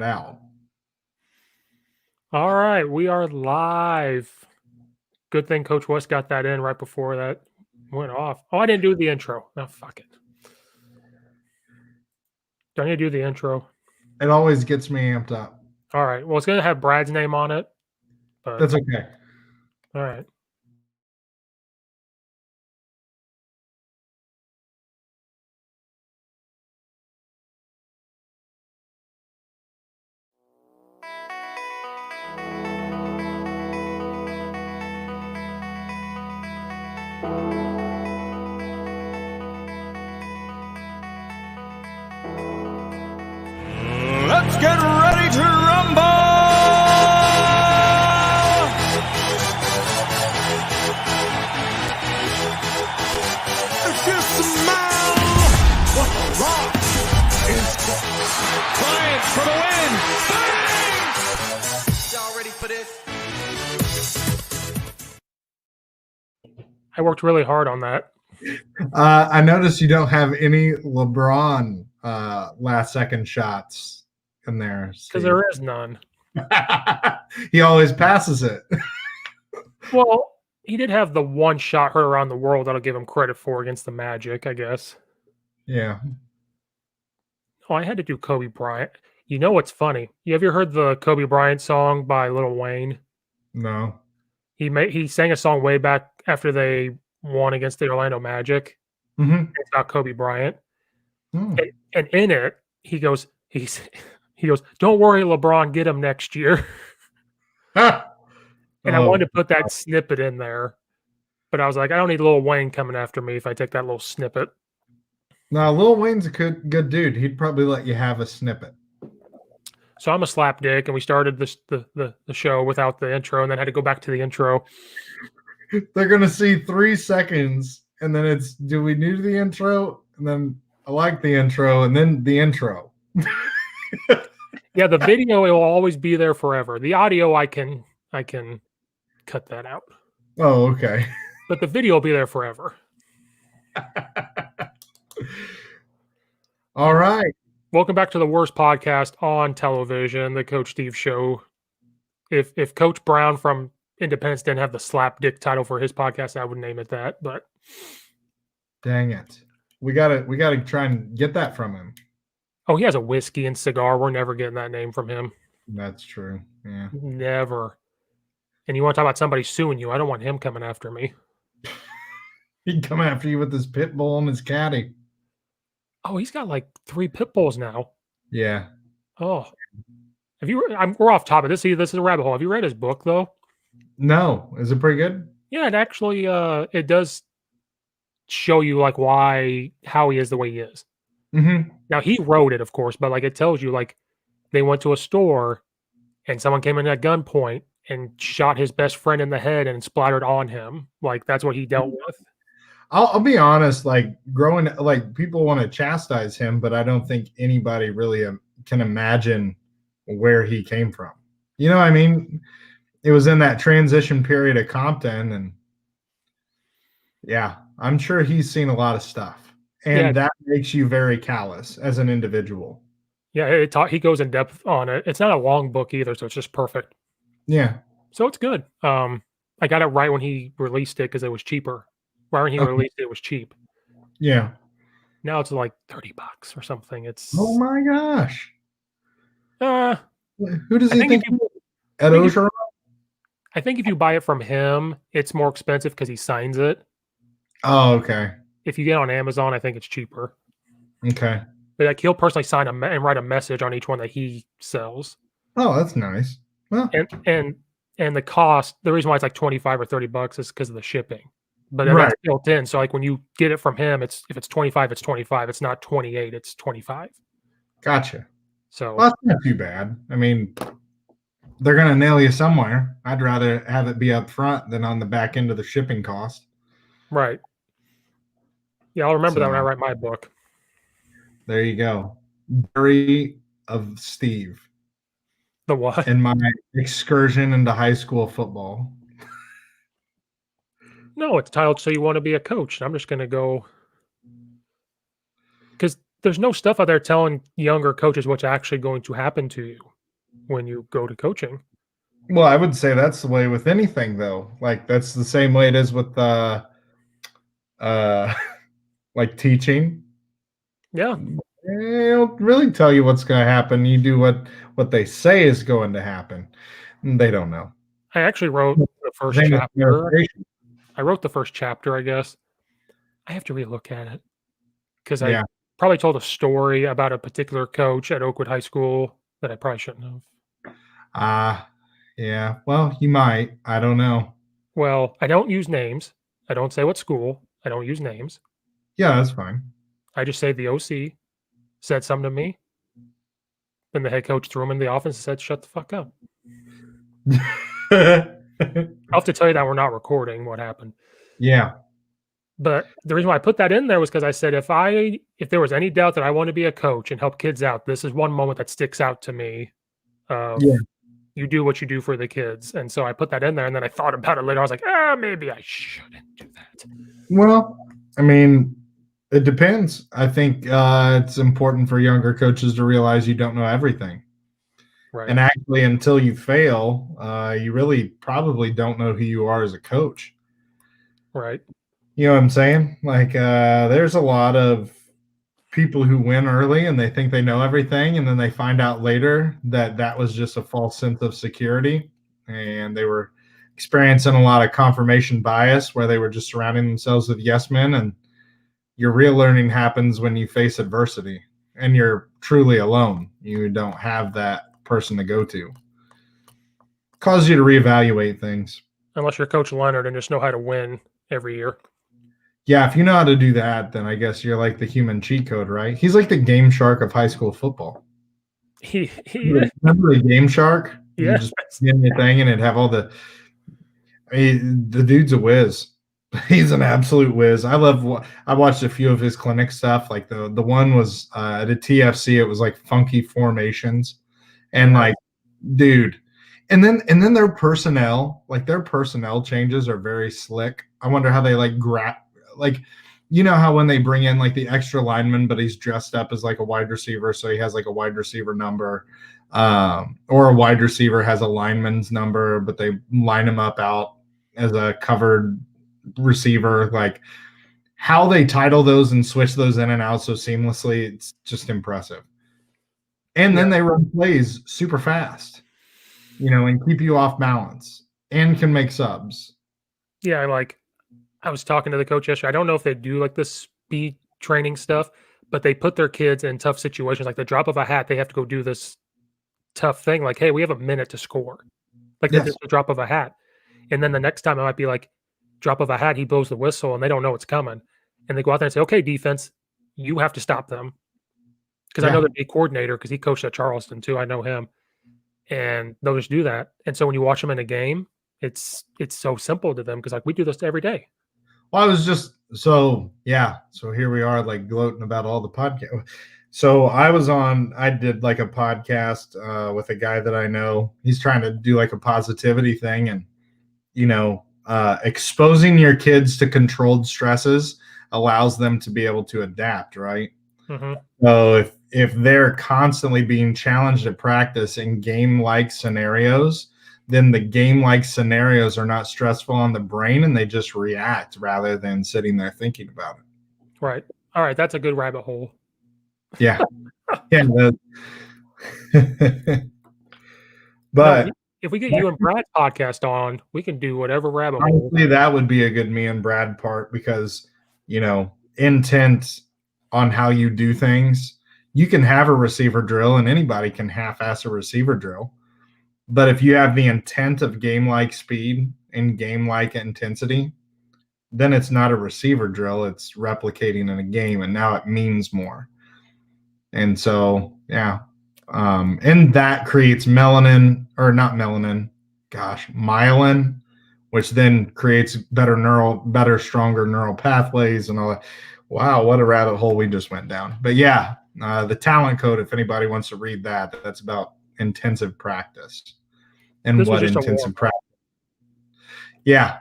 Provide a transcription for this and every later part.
Now. All right, we are live. Good thing Coach West got that in right before that went off. Oh, I didn't do the intro. No, fuck it. Do I need to do the intro? It always gets me amped up. All right. Well, it's going to have Brad's name on it. But That's okay. all right. Let's get ready to rumble! If you smell what the rock is, Bryant for the win! Bang! Y'all ready for this? I worked really hard on that. I noticed you don't have any LeBron last second shots in there. Because there is none. He always passes it. Well, he did have the one shot heard around the world that'll give him credit for against the Magic, I guess. Yeah. Oh, I had to do Kobe Bryant. You know what's funny? You ever heard the Kobe Bryant song by Lil Wayne? No. He sang a song way back after they won against the Orlando Magic. Mm-hmm. It's about Kobe Bryant. Hmm. And in it, he goes, "Don't worry, LeBron, get him next year." And I wanted to put that snippet in there, but I was like, I don't need Lil Wayne coming after me if I take that little snippet. No, Lil Wayne's a good dude. He'd probably let you have a snippet. So I'm a slap dick, and we started the show without the intro, and then had to go back to the intro. They're gonna see 3 seconds, and then it's, do we do the intro? And then I like the intro, and then the intro. Yeah, the video will always be there forever. The audio, I can cut that out. Oh, okay. But the video will be there forever. All right. Welcome back to the worst podcast on television, the Coach Steve Show. If Coach Brown from Independence didn't have the slap dick title for his podcast, I would name it that. But dang it, we gotta try and get that from him. Oh, he has a whiskey and cigar. We're never getting that name from him. That's true. Yeah, never. And you want to talk about somebody suing you? I don't want him coming after me. He'd come after you with his pit bull and his caddy. Oh, he's got like 3 pit bulls now. Yeah. Oh, have you? We're off topic. This is a rabbit hole. Have you read his book though? No. Is it pretty good? Yeah, it actually it does show you like how he is the way he is. Mm-hmm. Now he wrote it, of course, but like it tells you like they went to a store and someone came in at gunpoint and shot his best friend in the head and splattered on him. Like that's what he dealt with. I'll be honest. Like growing, like people want to chastise him, but I don't think anybody really can imagine where he came from. You know what I mean? It was in that transition period of Compton, and yeah, I'm sure he's seen a lot of stuff, and that makes you very callous as an individual. Yeah, he goes in depth on it. It's not a long book either, so it's just perfect. Yeah. So it's good. I got it right when he released it because it was cheaper. Right when he released it, it was cheap. Yeah. Now it's like $30 or something. It's oh my gosh. Who does he think? Ed Ogeron? I think if you buy it from him, it's more expensive because he signs it. Oh, okay. If you get it on Amazon, I think it's cheaper. Okay. But like he'll personally sign and write a message on each one that he sells. Oh, that's nice. Well, and the cost, the reason why it's like $25 or $30 is because of the shipping. But that's built in. So like when you get it from him, if it's 25, it's 25. It's not 28, it's 25. Gotcha. So that's not too bad. I mean, they're gonna nail you somewhere. I'd rather have it be up front than on the back end of the shipping cost. Right. Yeah, I'll remember that when I write my book. There you go. Diary of Steve. The what? In my excursion into high school football. No, it's titled "So You Want to Be a Coach." I'm just going to go because there's no stuff out there telling younger coaches what's actually going to happen to you when you go to coaching. Well, I would say that's the way with anything, though. Like that's the same way it is with like teaching. Yeah, They don't really tell you what's going to happen. You do what they say is going to happen. They don't know. I actually wrote the first Same with chapter. administration. I wrote the first chapter, I guess. I have to relook at it because I Yeah. probably told a story about a particular coach at Oakwood High School that I probably shouldn't have. Yeah. Well, you might. I don't know. Well, I don't use names. I don't say what school. I don't use names. Yeah, that's fine. I just say the OC said something to me. Then the head coach threw him in the office and said, "Shut the fuck up." I'll have to tell you that we're not recording what happened. Yeah. But the reason why I put that in there was because I said if there was any doubt that I want to be a coach and help kids out, this is one moment that sticks out to me. Yeah. You do what you do for the kids. And so I put that in there, and then I thought about it later. I was like, maybe I shouldn't do that. Well, I mean, it depends. I think it's important for younger coaches to realize you don't know everything. Right. And actually, until you fail, you really probably don't know who you are as a coach. Right. You know what I'm saying? Like, there's a lot of people who win early and they think they know everything, and then they find out later that that was just a false sense of security, and they were experiencing a lot of confirmation bias where they were just surrounding themselves with yes men. And your real learning happens when you face adversity and you're truly alone. You don't have that person to go to. Causes you to reevaluate things. Unless you're Coach Leonard and just know how to win every year. Yeah, if you know how to do that, then I guess you're like the human cheat code, right? He's like the Game Shark of high school football. He Remember the Game Shark? Yeah. You just get anything and it'd have all the. I mean, the dude's a whiz. He's an absolute whiz. I watched a few of his clinic stuff. Like the one was at a TFC. It was like funky formations, and like, dude. And then their personnel changes are very slick. I wonder how they like, you know how when they bring in like the extra lineman, but he's dressed up as like a wide receiver, so he has like a wide receiver number, or a wide receiver has a lineman's number, but they line him up out as a covered receiver. Like how they title those and switch those in and out so seamlessly, it's just impressive. And then they run plays super fast, and keep you off balance and can make subs. Yeah, like I was talking to the coach yesterday. I don't know if they do like the speed training stuff, but they put their kids in tough situations. Like the drop of a hat, they have to go do this tough thing. Like, hey, we have a minute to score. Like that's just the drop of a hat. And then the next time it might be like drop of a hat, he blows the whistle and they don't know it's coming. And they go out there and say, okay, defense, you have to stop them. Because I know the D coordinator, because he coached at Charleston too. I know him. And they'll just do that. And so when you watch them in a game, it's so simple to them because like we do this every day. Well, I was just so here we are like gloating about all the podcasts. So I did like a podcast with a guy that I know. He's trying to do like a positivity thing, and exposing your kids to controlled stresses allows them to be able to adapt, right? Mm-hmm. So if they're constantly being challenged at practice in game-like scenarios, then the game-like scenarios are not stressful on the brain and they just react rather than sitting there thinking about it. Right. All right. That's a good rabbit hole. Yeah. But if we get you and Brad's podcast on, we can do whatever rabbit hole. Honestly, that would be a good me and Brad part because, intent on how you do things. You can have a receiver drill and anybody can half-ass a receiver drill. But if you have the intent of game-like speed and game-like intensity, then it's not a receiver drill. It's replicating in a game, and now it means more. And so, and that creates myelin, which then creates better, stronger neural pathways and all that. Wow, what a rabbit hole we just went down. But the talent code, if anybody wants to read that, that's about intensive practice and this what intensive practice. Yeah,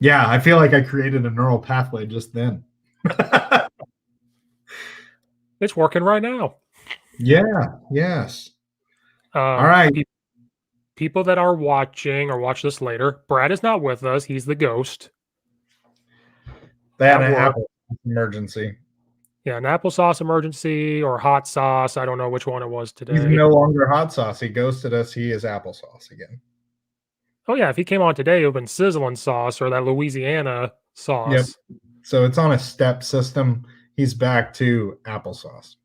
I feel like I created a neural pathway just then. It's working right now. Yeah. Yes. All right. People that are watching or watch this later, Brad is not with us. He's the ghost. They had an apple emergency. Yeah, an applesauce emergency or hot sauce. I don't know which one it was today. He's no longer hot sauce. He ghosted us. He is applesauce again. Oh, yeah. If he came on today, it would have been sizzling sauce or that Louisiana sauce. Yep. So it's on a step system. He's back to applesauce.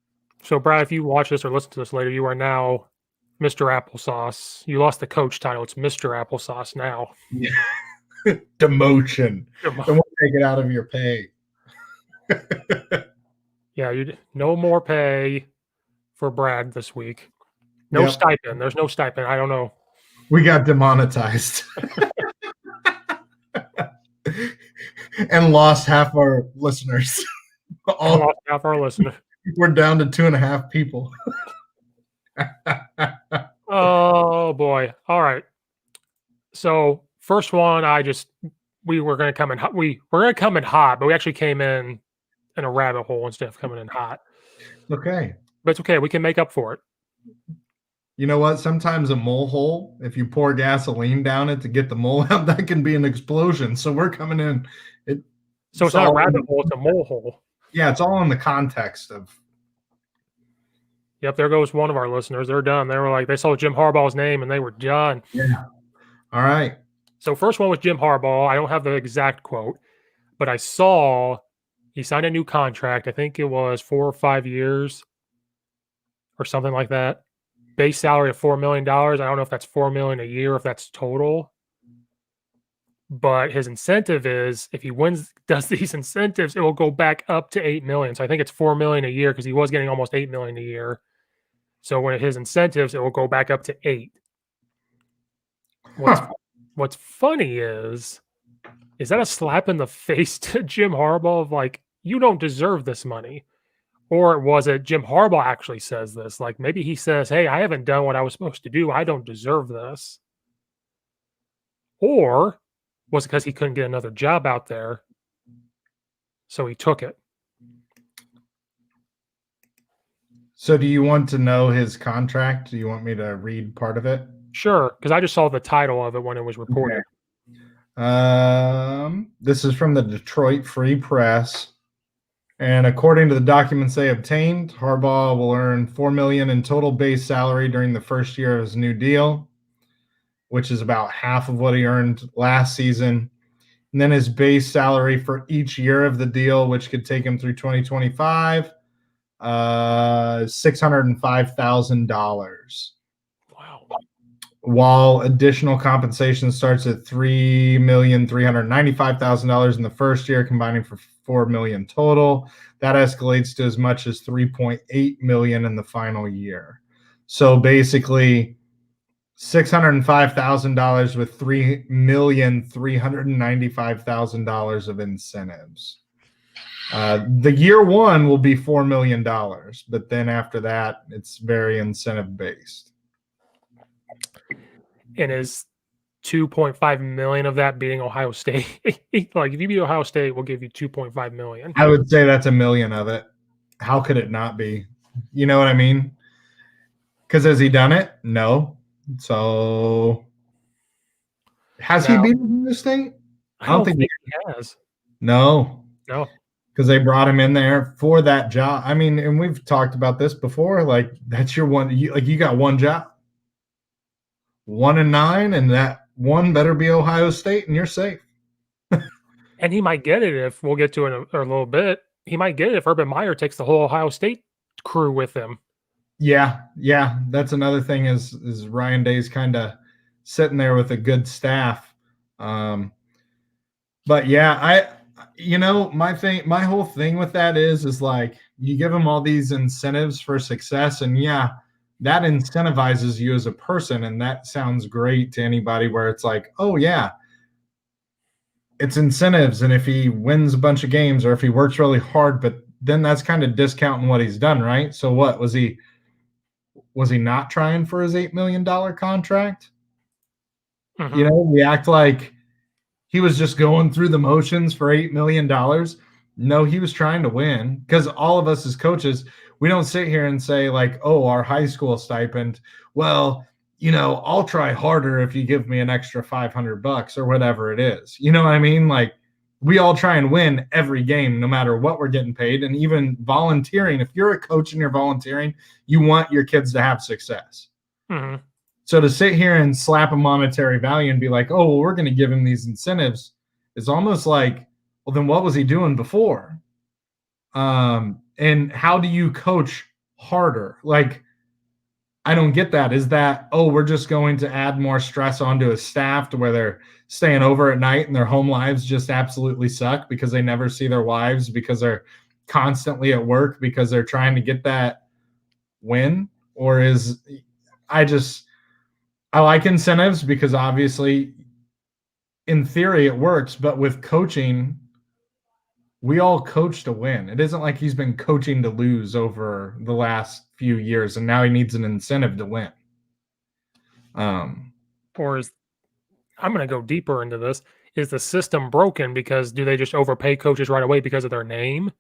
So, Brad, if you watch this or listen to this later, you are now Mr. Applesauce. You lost the coach title. It's Mr. Applesauce now. Yeah. Demotion. Don't take it out of your pay. Yeah, no more pay for Brad this week. No stipend. There's no stipend. I don't know. We got demonetized. And lost half our listeners. Lost half our listeners. We're down to 2.5 people. Oh boy. All right. So first one, we were going to come in hot. We were going to come in hot, but we actually came in a rabbit hole instead of coming in hot. Okay. But it's okay. We can make up for it. You know what? Sometimes a mole hole, if you pour gasoline down it to get the mole out, that can be an explosion. So we're coming in. So it's not a rabbit hole, it's a mole hole. Yeah, it's all in the context of. Yep, there goes one of our listeners. They're done. They saw Jim Harbaugh's name and they were done. Yeah. All right. So first one was Jim Harbaugh. I don't have the exact quote, but I saw he signed a new contract. I think it was 4 or 5 years or something like that. Base salary of $4 million. I don't know if that's $4 million a year, if that's total. But his incentive is, if he does these incentives, it will go back up to $8 million. So I think it's $4 million a year because he was getting almost $8 million a year. So when his incentives, it will go back up to $8. What's funny is that a slap in the face to Jim Harbaugh of like, you don't deserve this money? Or was it Jim Harbaugh actually says this? Like maybe he says, hey, I haven't done what I was supposed to do. I don't deserve this. Or was it because he couldn't get another job out there? So he took it. So do you want to know his contract? Do you want me to read part of it? Sure, because I just saw the title of it when it was reported. Okay. This is from the Detroit Free Press. And according to the documents they obtained, Harbaugh will earn $4 million in total base salary during the first year of his new deal, which is about half of what he earned last season. And then his base salary for each year of the deal, which could take him through 2025, $605,000. Wow. While additional compensation starts at $3,395,000 in the first year, combining for $4 million total. That escalates to as much as $3.8 million in the final year. So basically, $605,000 with $3,395,000 of incentives. The year one will be $4 million, but then after that, it's very incentive based. And is 2.5 million of that beating Ohio State? Like if you beat Ohio State, we'll give you 2.5 million. I would say that's $1 million of it. How could it not be? You know what I mean? Because has he done it? No. So has he beaten this thing? I don't think he has. No. Because they brought him in there for that job. I mean, and we've talked about this before. Like that's your one. You got one job. 1-9, and that one better be Ohio State, and you're safe. And he might get it if we'll get to it in a little bit. He might get it if Urban Meyer takes the whole Ohio State crew with him. Yeah. That's another thing is Ryan Day's kind of sitting there with a good staff. But yeah, my whole thing with that is like you give them all these incentives for success, and yeah, that incentivizes you as a person, and that sounds great to anybody where it's like, oh yeah, it's incentives, and if he wins a bunch of games or if he works really hard, but then that's kind of discounting what he's done, right? So what was he not trying for his $8 million contract? Mm-hmm. We act like he was just going through the motions for $8 million. No, he was trying to win, because all of us as coaches, we don't sit here and say like, oh, our high school stipend, well, I'll try harder if you give me an extra $500 or whatever it is. You know what I mean? Like, we all try and win every game, no matter what we're getting paid. And even volunteering, if you're a coach and you're volunteering, you want your kids to have success. Mm-hmm. So to sit here and slap a monetary value and be like, oh, well, we're going to give him these incentives, is almost like, well, then what was he doing before? And how do you coach harder? Like, I don't get that. Is that, oh, we're just going to add more stress onto a staff to where they're staying over at night and their home lives just absolutely suck because they never see their wives, because they're constantly at work, because they're trying to get that win? Or is, I like incentives because obviously in theory it works, but with coaching, we all coach to win. It isn't like he's been coaching to lose over the last few years and now he needs an incentive to win. Or is, I'm going to go deeper into this, is the system broken because do they just overpay coaches right away because of their name?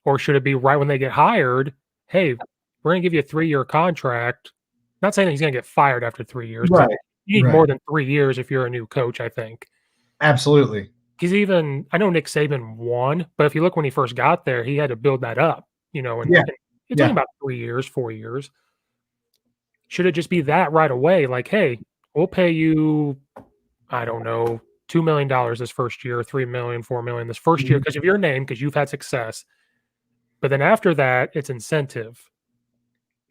Or should it be right when they get hired, hey, we're going to give you a 3-year contract. Not saying that he's going to get fired after 3 years. Right. You need more than 3 years if you're a new coach, I think. Absolutely. Because even, I know Nick Saban won, but if you look when he first got there, he had to build that up, and it's only about 3 years, 4 years. Should it just be that right away? Like, hey, we'll pay you, I don't know, $2 million this first year, $3 million, $4 million this first year because of your name, because you've had success. But then after that, it's incentive.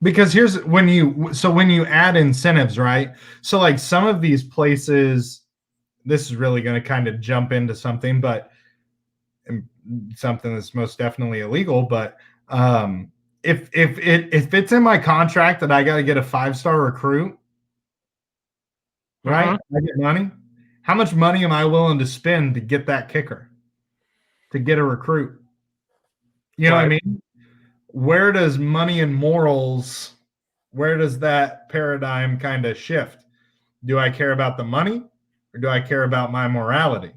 Because here's when you add incentives, right? So like some of these places, this is really going to kind of jump into something, but something that's most definitely illegal. But if it's in my contract that I got to get a 5-star recruit, right? I get money. How much money am I willing to spend to get that kicker, to get a recruit? You know what I mean? Where does money and morals, where does that paradigm kind of shift? Do I care about the money or do I care about my morality?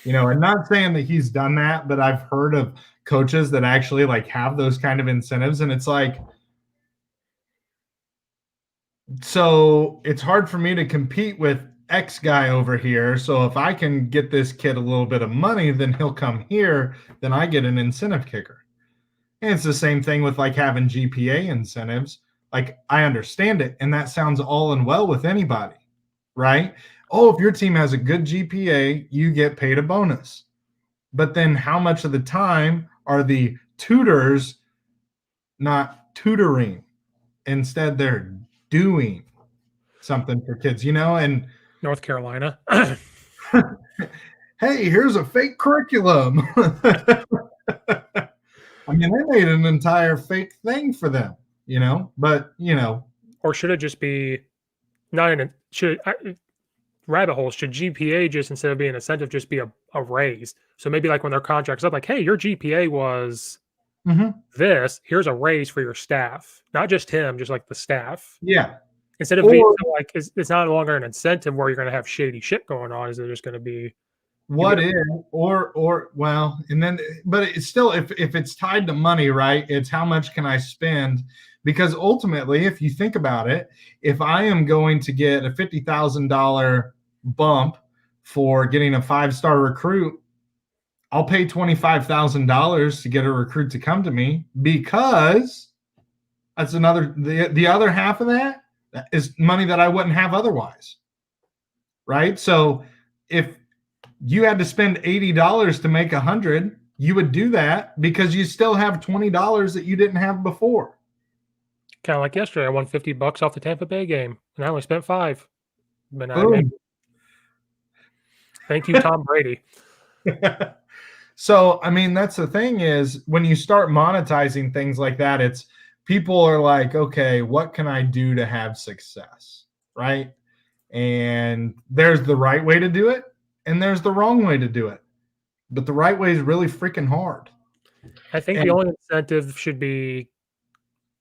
And not saying that he's done that, but I've heard of coaches that actually like have those kind of incentives. And it's like, so it's hard for me to compete with X guy over here. So if I can get this kid a little bit of money, then he'll come here. Then I get an incentive kicker. And it's the same thing with like having GPA incentives. Like, I understand it, and that sounds all and well with anybody, right? Oh, if your team has a good GPA, you get paid a bonus. But then how much of the time are the tutors not tutoring? Instead, they're doing something for kids, and North Carolina. Hey, here's a fake curriculum. I mean, they made an entire fake thing for them, but, Or should it just be rabbit holes? Should GPA just, instead of being an incentive, just be a raise? So maybe like when their contract's up, like, hey, your GPA was this, here's a raise for your staff. Not just him, just like the staff. Yeah. Instead of being like, it's not longer an incentive where you're going to have shady shit going on. Is it just going to be but it's still, if it's tied to money, right? It's how much can I spend? Because ultimately, if you think about it, if I am going to get a $50,000 bump for getting a 5-star recruit, I'll pay $25,000 to get a recruit to come to me, because that's the other half of that is money that I wouldn't have otherwise. Right? So if you had to spend $80 to make $100, you would do that because you still have $20 that you didn't have before. Kind of like yesterday, I won $50 off the Tampa Bay game, and I only spent $5. But thank you, Tom Brady. So, I mean, that's the thing is when you start monetizing things like that, it's people are like, okay, what can I do to have success? Right? And there's the right way to do it, and there's the wrong way to do it. But the right way is really freaking hard. I think the only incentive should be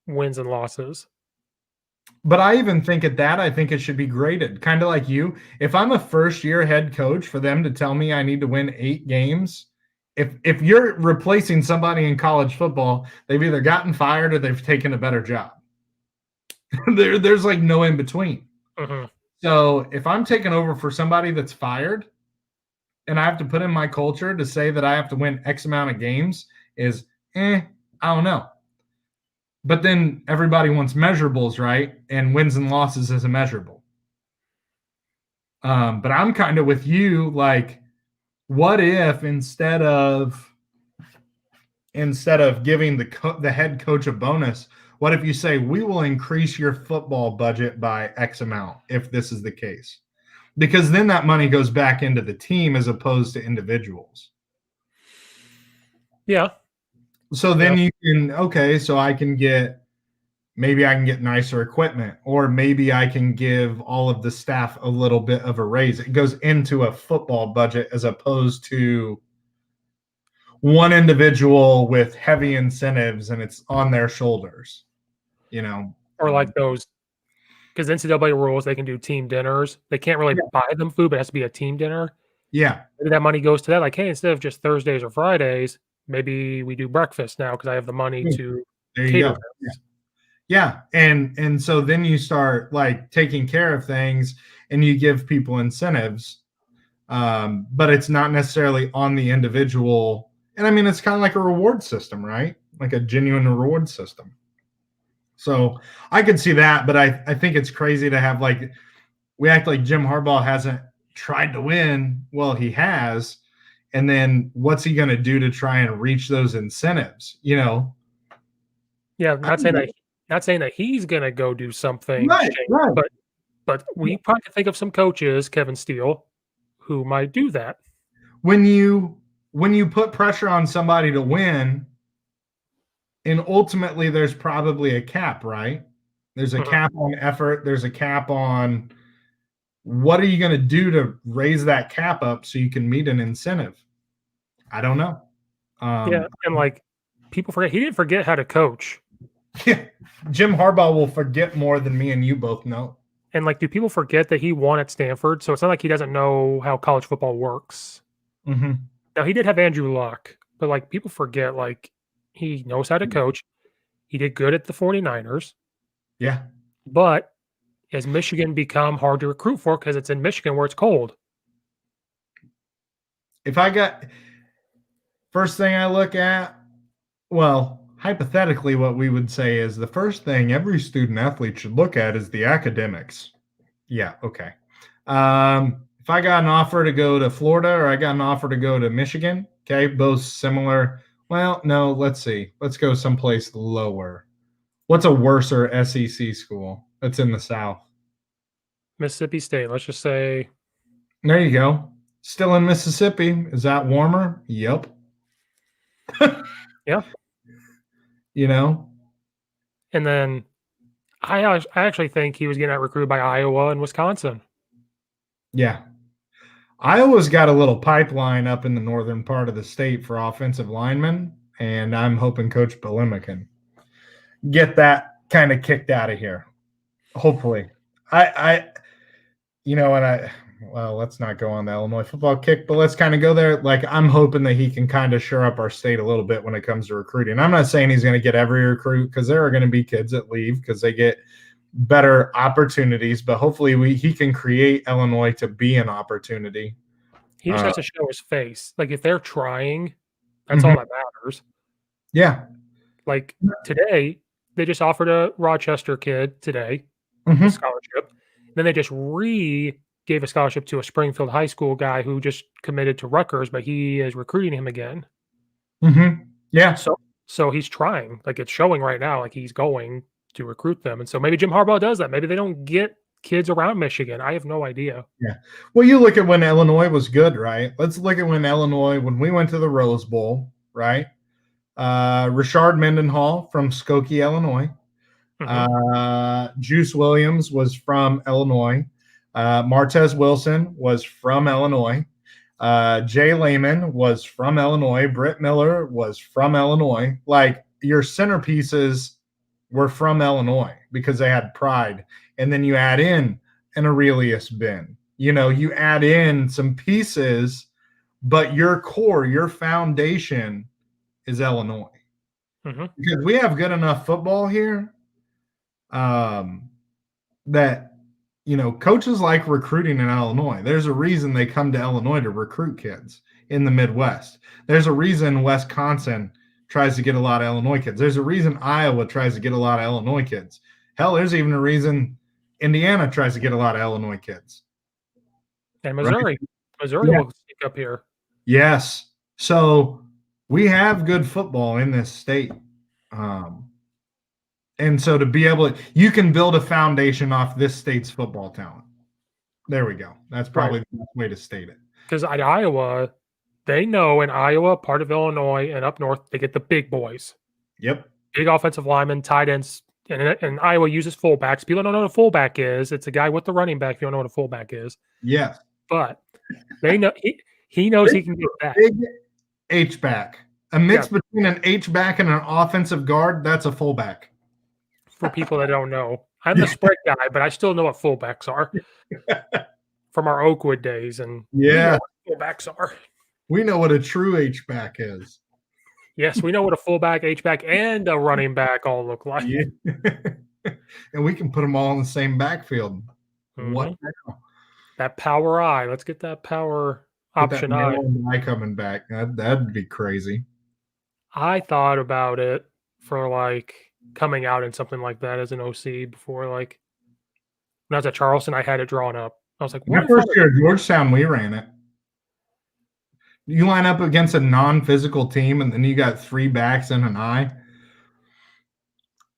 wins and losses. But I even think at that, I think it should be graded. Kind of like you. If I'm a first-year head coach, for them to tell me I need to win 8 games, if you're replacing somebody in college football, they've either gotten fired or they've taken a better job. There's like no in between. Mm-hmm. So if I'm taking over for somebody that's fired and I have to put in my culture to say that I have to win X amount of games is, I don't know. But then everybody wants measurables, right? And wins and losses is a measurable. But I'm kind of with you, like, what if instead of giving the head coach a bonus, what if you say we will increase your football budget by X amount if this is the case? Because then that money goes back into the team as opposed to individuals. Yeah. So then you can, so maybe I can get nicer equipment, or maybe I can give all of the staff a little bit of a raise. It goes into a football budget as opposed to one individual with heavy incentives and it's on their shoulders, Or like those, because NCAA rules, they can do team dinners. They can't really buy them food, but it has to be a team dinner. Yeah. Maybe that money goes to that. Like, hey, instead of just Thursdays or Fridays, maybe we do breakfast now because I have the money to cater. Yeah. And so then you start like taking care of things and you give people incentives, but it's not necessarily on the individual. And I mean, it's kind of like a reward system, right? Like a genuine reward system. So I could see that, but I think it's crazy to have like, we act like Jim Harbaugh hasn't tried to win. Well, he has. And then what's he going to do to try and reach those incentives? Yeah. Not saying that he's going to go do something. Right. But we probably think of some coaches, Kevin Steele, who might do that. When you put pressure on somebody to win, and ultimately there's probably a cap, right? There's a cap on effort. There's a cap on what are you going to do to raise that cap up so you can meet an incentive? I don't know. And like people forget, he didn't forget how to coach. Yeah, Jim Harbaugh will forget more than me and you both know. And like, do people forget that he won at Stanford? So it's not like he doesn't know how college football works. Mm-hmm. Now he did have Andrew Luck, but like people forget, like he knows how to coach. He did good at the 49ers. Yeah. But has Michigan become hard to recruit for because it's in Michigan where it's cold? If I got first thing I look at, well, hypothetically, what we would say is the first thing every student athlete should look at is the academics. Yeah. Okay. If I got an offer to go to Florida or I got an offer to go to Michigan, okay, both similar. Well, no, let's see. Let's go someplace lower. What's a worser SEC school that's in the South? Mississippi State. Let's just say. There you go. Still in Mississippi. Is that warmer? Yep. Yeah. And then I actually think he was getting out recruited by Iowa and Wisconsin. Yeah. Iowa's got a little pipeline up in the northern part of the state for offensive linemen, and I'm hoping Coach Belima can get that kind of kicked out of here. Hopefully. Well, let's not go on the Illinois football kick, but let's kind of go there. Like, I'm hoping that he can kind of shore up our state a little bit when it comes to recruiting. I'm not saying he's going to get every recruit because there are going to be kids that leave because they get better opportunities, but hopefully he can create Illinois to be an opportunity. He just has to show his face. Like, if they're trying, that's all that matters. Yeah. Like, today, they just offered a Rochester kid today a scholarship. Then they just gave a scholarship to a Springfield High School guy who just committed to Rutgers, but he is recruiting him again. Yeah. So he's trying. Like, it's showing right now, like he's going to recruit them. And so maybe Jim Harbaugh does that. Maybe they don't get kids around Michigan. I have no idea. Yeah. Well, you look at when Illinois was good, right? Let's look at when we went to the Rose Bowl, right? Richard Mendenhall from Skokie, Illinois. Juice Williams was from Illinois. Martez Wilson was from Illinois. Jay Lehman was from Illinois. Britt Miller was from Illinois. Like, your centerpieces were from Illinois because they had pride. And then you add in an Aurelius Ben. You add in some pieces but your core, your foundation is Illinois. Mm-hmm. Because we have good enough football here that, coaches like recruiting in Illinois. There's a reason they come to Illinois to recruit kids in the Midwest. There's a reason Wisconsin tries to get a lot of Illinois kids. There's a reason Iowa tries to get a lot of Illinois kids. Hell, there's even a reason Indiana tries to get a lot of Illinois kids. And Missouri. Right? Missouri will stick up here. Yes. So we have good football in this state. And so to be able to, you can build a foundation off this state's football talent. There we go. That's probably the best way to state it. Because at Iowa, they know in Iowa, part of Illinois, and up north, they get the big boys. Yep. Big offensive linemen, tight ends. And Iowa uses fullbacks. People don't know what a fullback is. It's a guy with the running back if you don't know what a fullback is. Yes. But they know he knows he can get that. Big H-back. A mix between an H-back and an offensive guard, that's a fullback. For people that don't know. I'm the spread guy, but I still know what fullbacks are from our Oakwood days. And we know what fullbacks are. We know what a true H-back is. Yes, we know what a fullback, H-back, and a running back all look like. Yeah. And we can put them all in the same backfield. Mm-hmm. What now? That power eye. Let's get that power option eye. Coming back. That'd be crazy. I thought about it for coming out in something like that as an OC before. When I was at Charleston, I had it drawn up. I was like, my first year at Georgetown, we ran it. You line up against a non-physical team, and then you got 3 backs and an eye.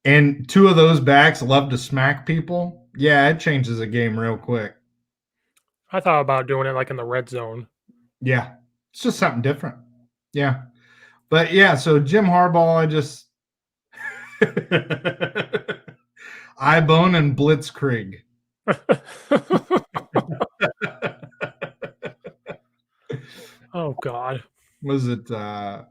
And 2 of those backs love to smack people. Yeah, it changes a game real quick. I thought about doing it in the red zone. Yeah, it's just something different. Yeah. But, yeah, so Jim Harbaugh, Eyebone and Blitzkrieg. Oh, God. Was it God,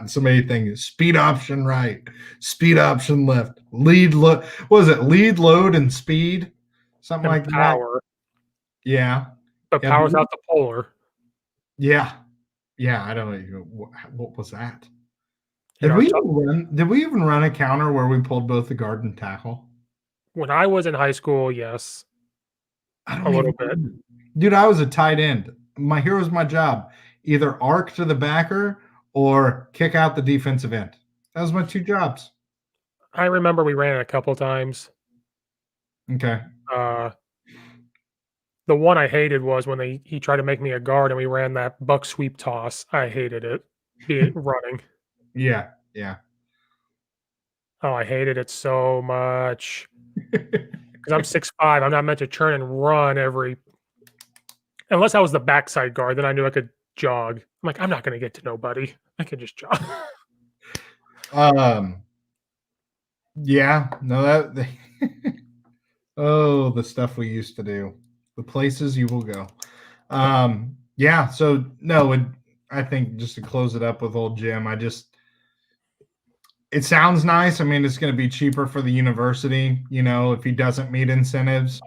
so many things. Speed option right, speed option left, lead load. Was it lead load and speed? Something and like power. that. Yeah. But power without the polar. Yeah. Yeah, I don't know. What was that? Did we even run a counter where we pulled both the guard and tackle? When I was in high school, yes. A little bit. Dude, I was a tight end. Here was my job. Either arc to the backer or kick out the defensive end. That was my 2 jobs. I remember we ran it a couple times. Okay. The one I hated was when he tried to make me a guard and we ran that buck sweep toss. I hated it. Running. Yeah, yeah. Oh, I hated it so much. Because I'm 6'5". I'm not meant to turn and run unless I was the backside guard, then I knew I could jog. I'm like, I'm not going to get to nobody. I can just jog. Yeah, no, oh, the stuff we used to do. The places you will go. Yeah, so no, I think just to close it up with old Jim, it sounds nice. I mean, it's going to be cheaper for the university, if he doesn't meet incentives.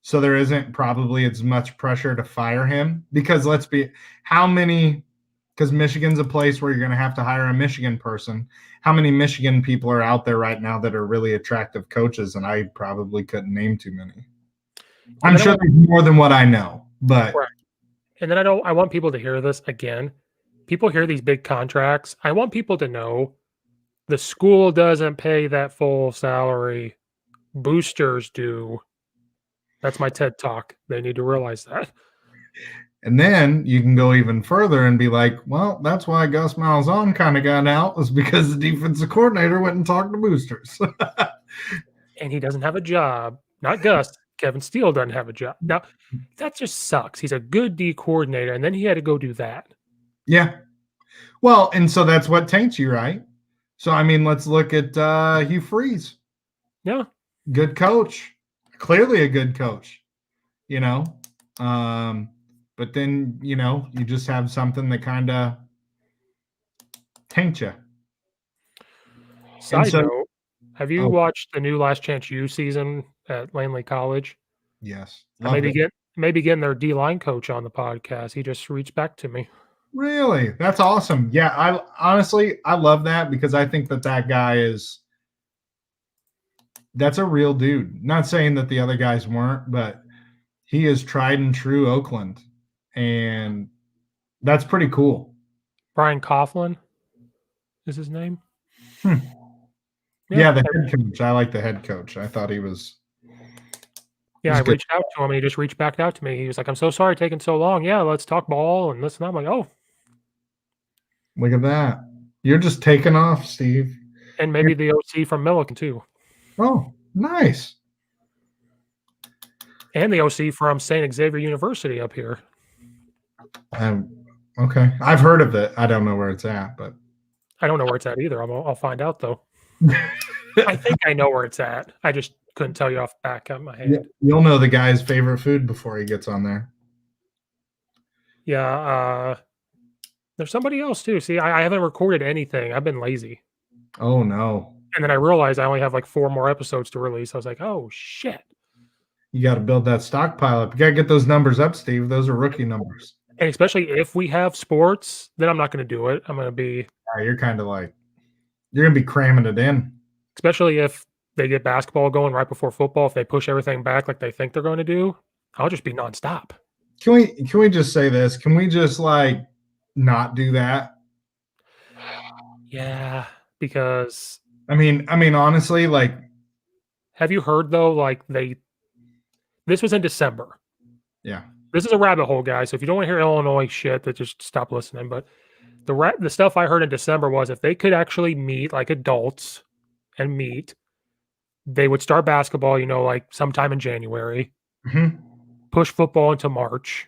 So there isn't probably as much pressure to fire him because because Michigan's a place where you're going to have to hire a Michigan person. How many Michigan people are out there right now that are really attractive coaches? And I probably couldn't name too many. I'm sure there's more than what I know, but. Right. And then I want people to hear this again. People hear these big contracts. I want people to know the school doesn't pay that full salary. Boosters do. That's my TED Talk. They need to realize that. And then you can go even further and be like, well, that's why Gus Malzahn kind of got out, was because the defensive coordinator went and talked to boosters. And he doesn't have a job. Not Gus. Kevin Steele doesn't have a job. Now, that just sucks. He's a good D coordinator, and then he had to go do that. Yeah. Well, and so that's what taints you, right? So, I mean, let's look at Hugh Freeze. Yeah. Good coach. Clearly a good coach, but then, you just have something that kind of taints you. Side note, have you watched the new Last Chance U season at Langley College? Yes. I may be maybe getting their D-line coach on the podcast. He just reached back to me. Really? That's awesome. Yeah, I honestly love that because I think that guy that's a real dude. Not saying that the other guys weren't, but he is tried and true Oakland. And that's pretty cool. Brian Coughlin is his name. Yeah, the head coach. I like the head coach. I thought he was. Yeah, I reached out to him and he just reached back out to me. He was like, I'm so sorry taking so long. Yeah, let's talk ball and this and that. I'm like, oh. Look at that. You're just taking off, Steve. And maybe the OC from Milliken, too. Oh, nice. And the OC from St. Xavier University up here. Okay. I've heard of it. I don't know where it's at, but. I don't know where it's at either. I'll find out, though. I think I know where it's at. I just couldn't tell you off the back of my head. Yeah, you'll know the guy's favorite food before he gets on there. Yeah. There's somebody else, too. See, I haven't recorded anything. I've been lazy. Oh, no. And then I realized I only have like 4 more episodes to release. I was like, oh, shit. You got to build that stockpile up. You got to get those numbers up, Steve. Those are rookie numbers. And especially if we have sports, then I'm not going to do it. I'm going to be. You're kind of like, you're going to be cramming it in. Especially if they get basketball going right before football. If they push everything back like they think they're going to do, I'll just be nonstop. Can we just say this? Can we just like not do that? Yeah, because I mean, honestly, like, have you heard though? Like this was in December. Yeah, this is a rabbit hole, guys. So if you don't want to hear Illinois shit, then just stop listening. But the stuff I heard in December was if they could actually meet like adults and meet, they would start basketball. Like sometime in January. Mm-hmm. Push football into March.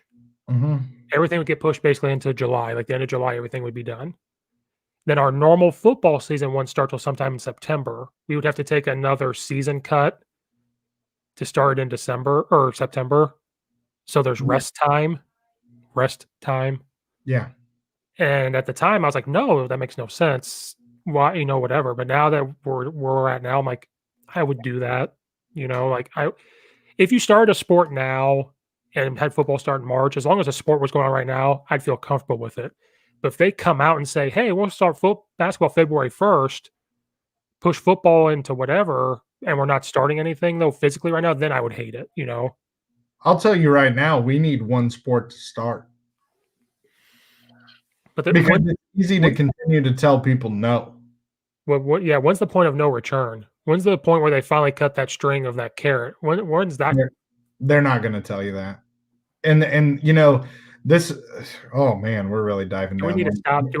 Mm-hmm. Everything would get pushed basically into July. Like the end of July, everything would be done. Then our normal football season wouldn't start till sometime in September. We would have to take another season cut to start in December or September. So there's rest time. Yeah. And at the time I was like, no, that makes no sense. Why, whatever. But now that we're at now, I'm like, I would do that. If you start a sport now and had football start in March, as long as the sport was going on right now, I'd feel comfortable with it. But if they come out and say, hey, we'll start basketball February 1st, push football into whatever, and we're not starting anything, though, physically right now, then I would hate it, I'll tell you right now, we need one sport to start. Because it's easy to continue to tell people no. When's the point of no return? When's the point where they finally cut that string of that carrot? When's that? They're not going to tell you that. And this, oh man, we're really diving down. Do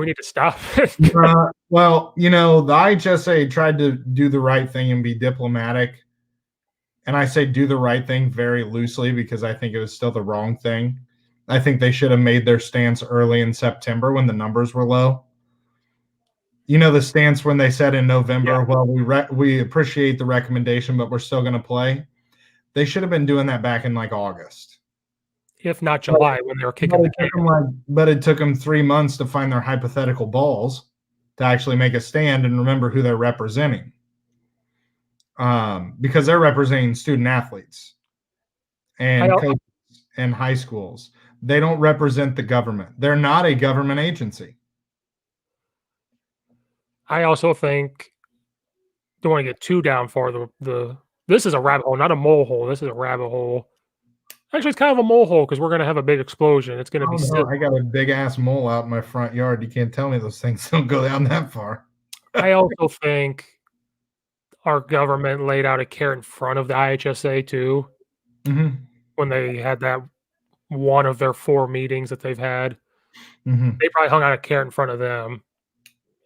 we need to stop? Well, the IHSA tried to do the right thing and be diplomatic. And I say do the right thing very loosely because I think it was still the wrong thing. I think they should have made their stance early in September when the numbers were low. The stance when they said in November, well, we appreciate the recommendation, but we're still going to play. They should have been doing that back in like August. If not July, when they were kicking the can. But it took them 3 months to find their hypothetical balls to actually make a stand and remember who they're representing. Because they're representing student athletes and coaches and high schools. They don't represent the government. They're not a government agency. I also think, don't want to get too down for this is a rabbit hole, not a mole hole. This is a rabbit hole. Actually, it's kind of a mole hole because we're going to have a big explosion. It's going to be. I got a big ass mole out in my front yard. You can't tell me those things don't go down that far. I also think our government laid out a carrot in front of the IHSA too. Mm-hmm. When they had that one of their 4 meetings that they've had, mm-hmm. They probably hung out a carrot in front of them.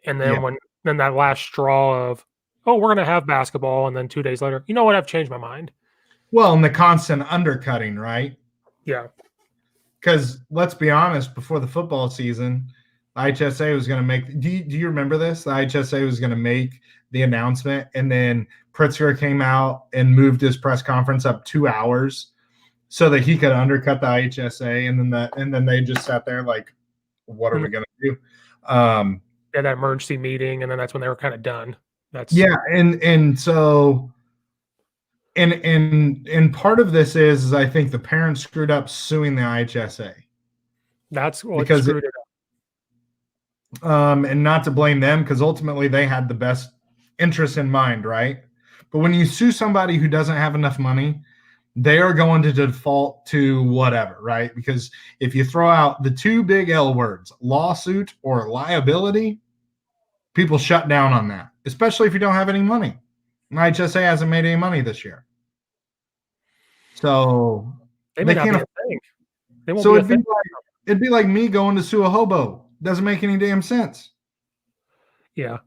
And then then that last straw of, oh, we're going to have basketball. And then 2 days later, you know what? I've changed my mind. Well, and the constant undercutting, right? Yeah. Because let's be honest, before the football season, IHSA was going to make – do you remember this? The IHSA was going to make the announcement, and then Pritzker came out and moved his press conference up 2 hours so that he could undercut the IHSA, and then they just sat there like, what are we going to do? That emergency meeting, and then that's when they were kind of done. And so And part of this is I think the parents screwed up suing the IHSA. That's what Because screwed it up. And not to blame them, because ultimately they had the best interest in mind, right? But when you sue somebody who doesn't have enough money, they are going to default to whatever, right? Because if you throw out the two big L words, lawsuit or liability, people shut down on that, especially if you don't have any money. IHSA hasn't made any money this year. So They may not be a thing. They won't so be a it'd be thing. it'd be like me going to sue a hobo. Doesn't make any damn sense. Yeah.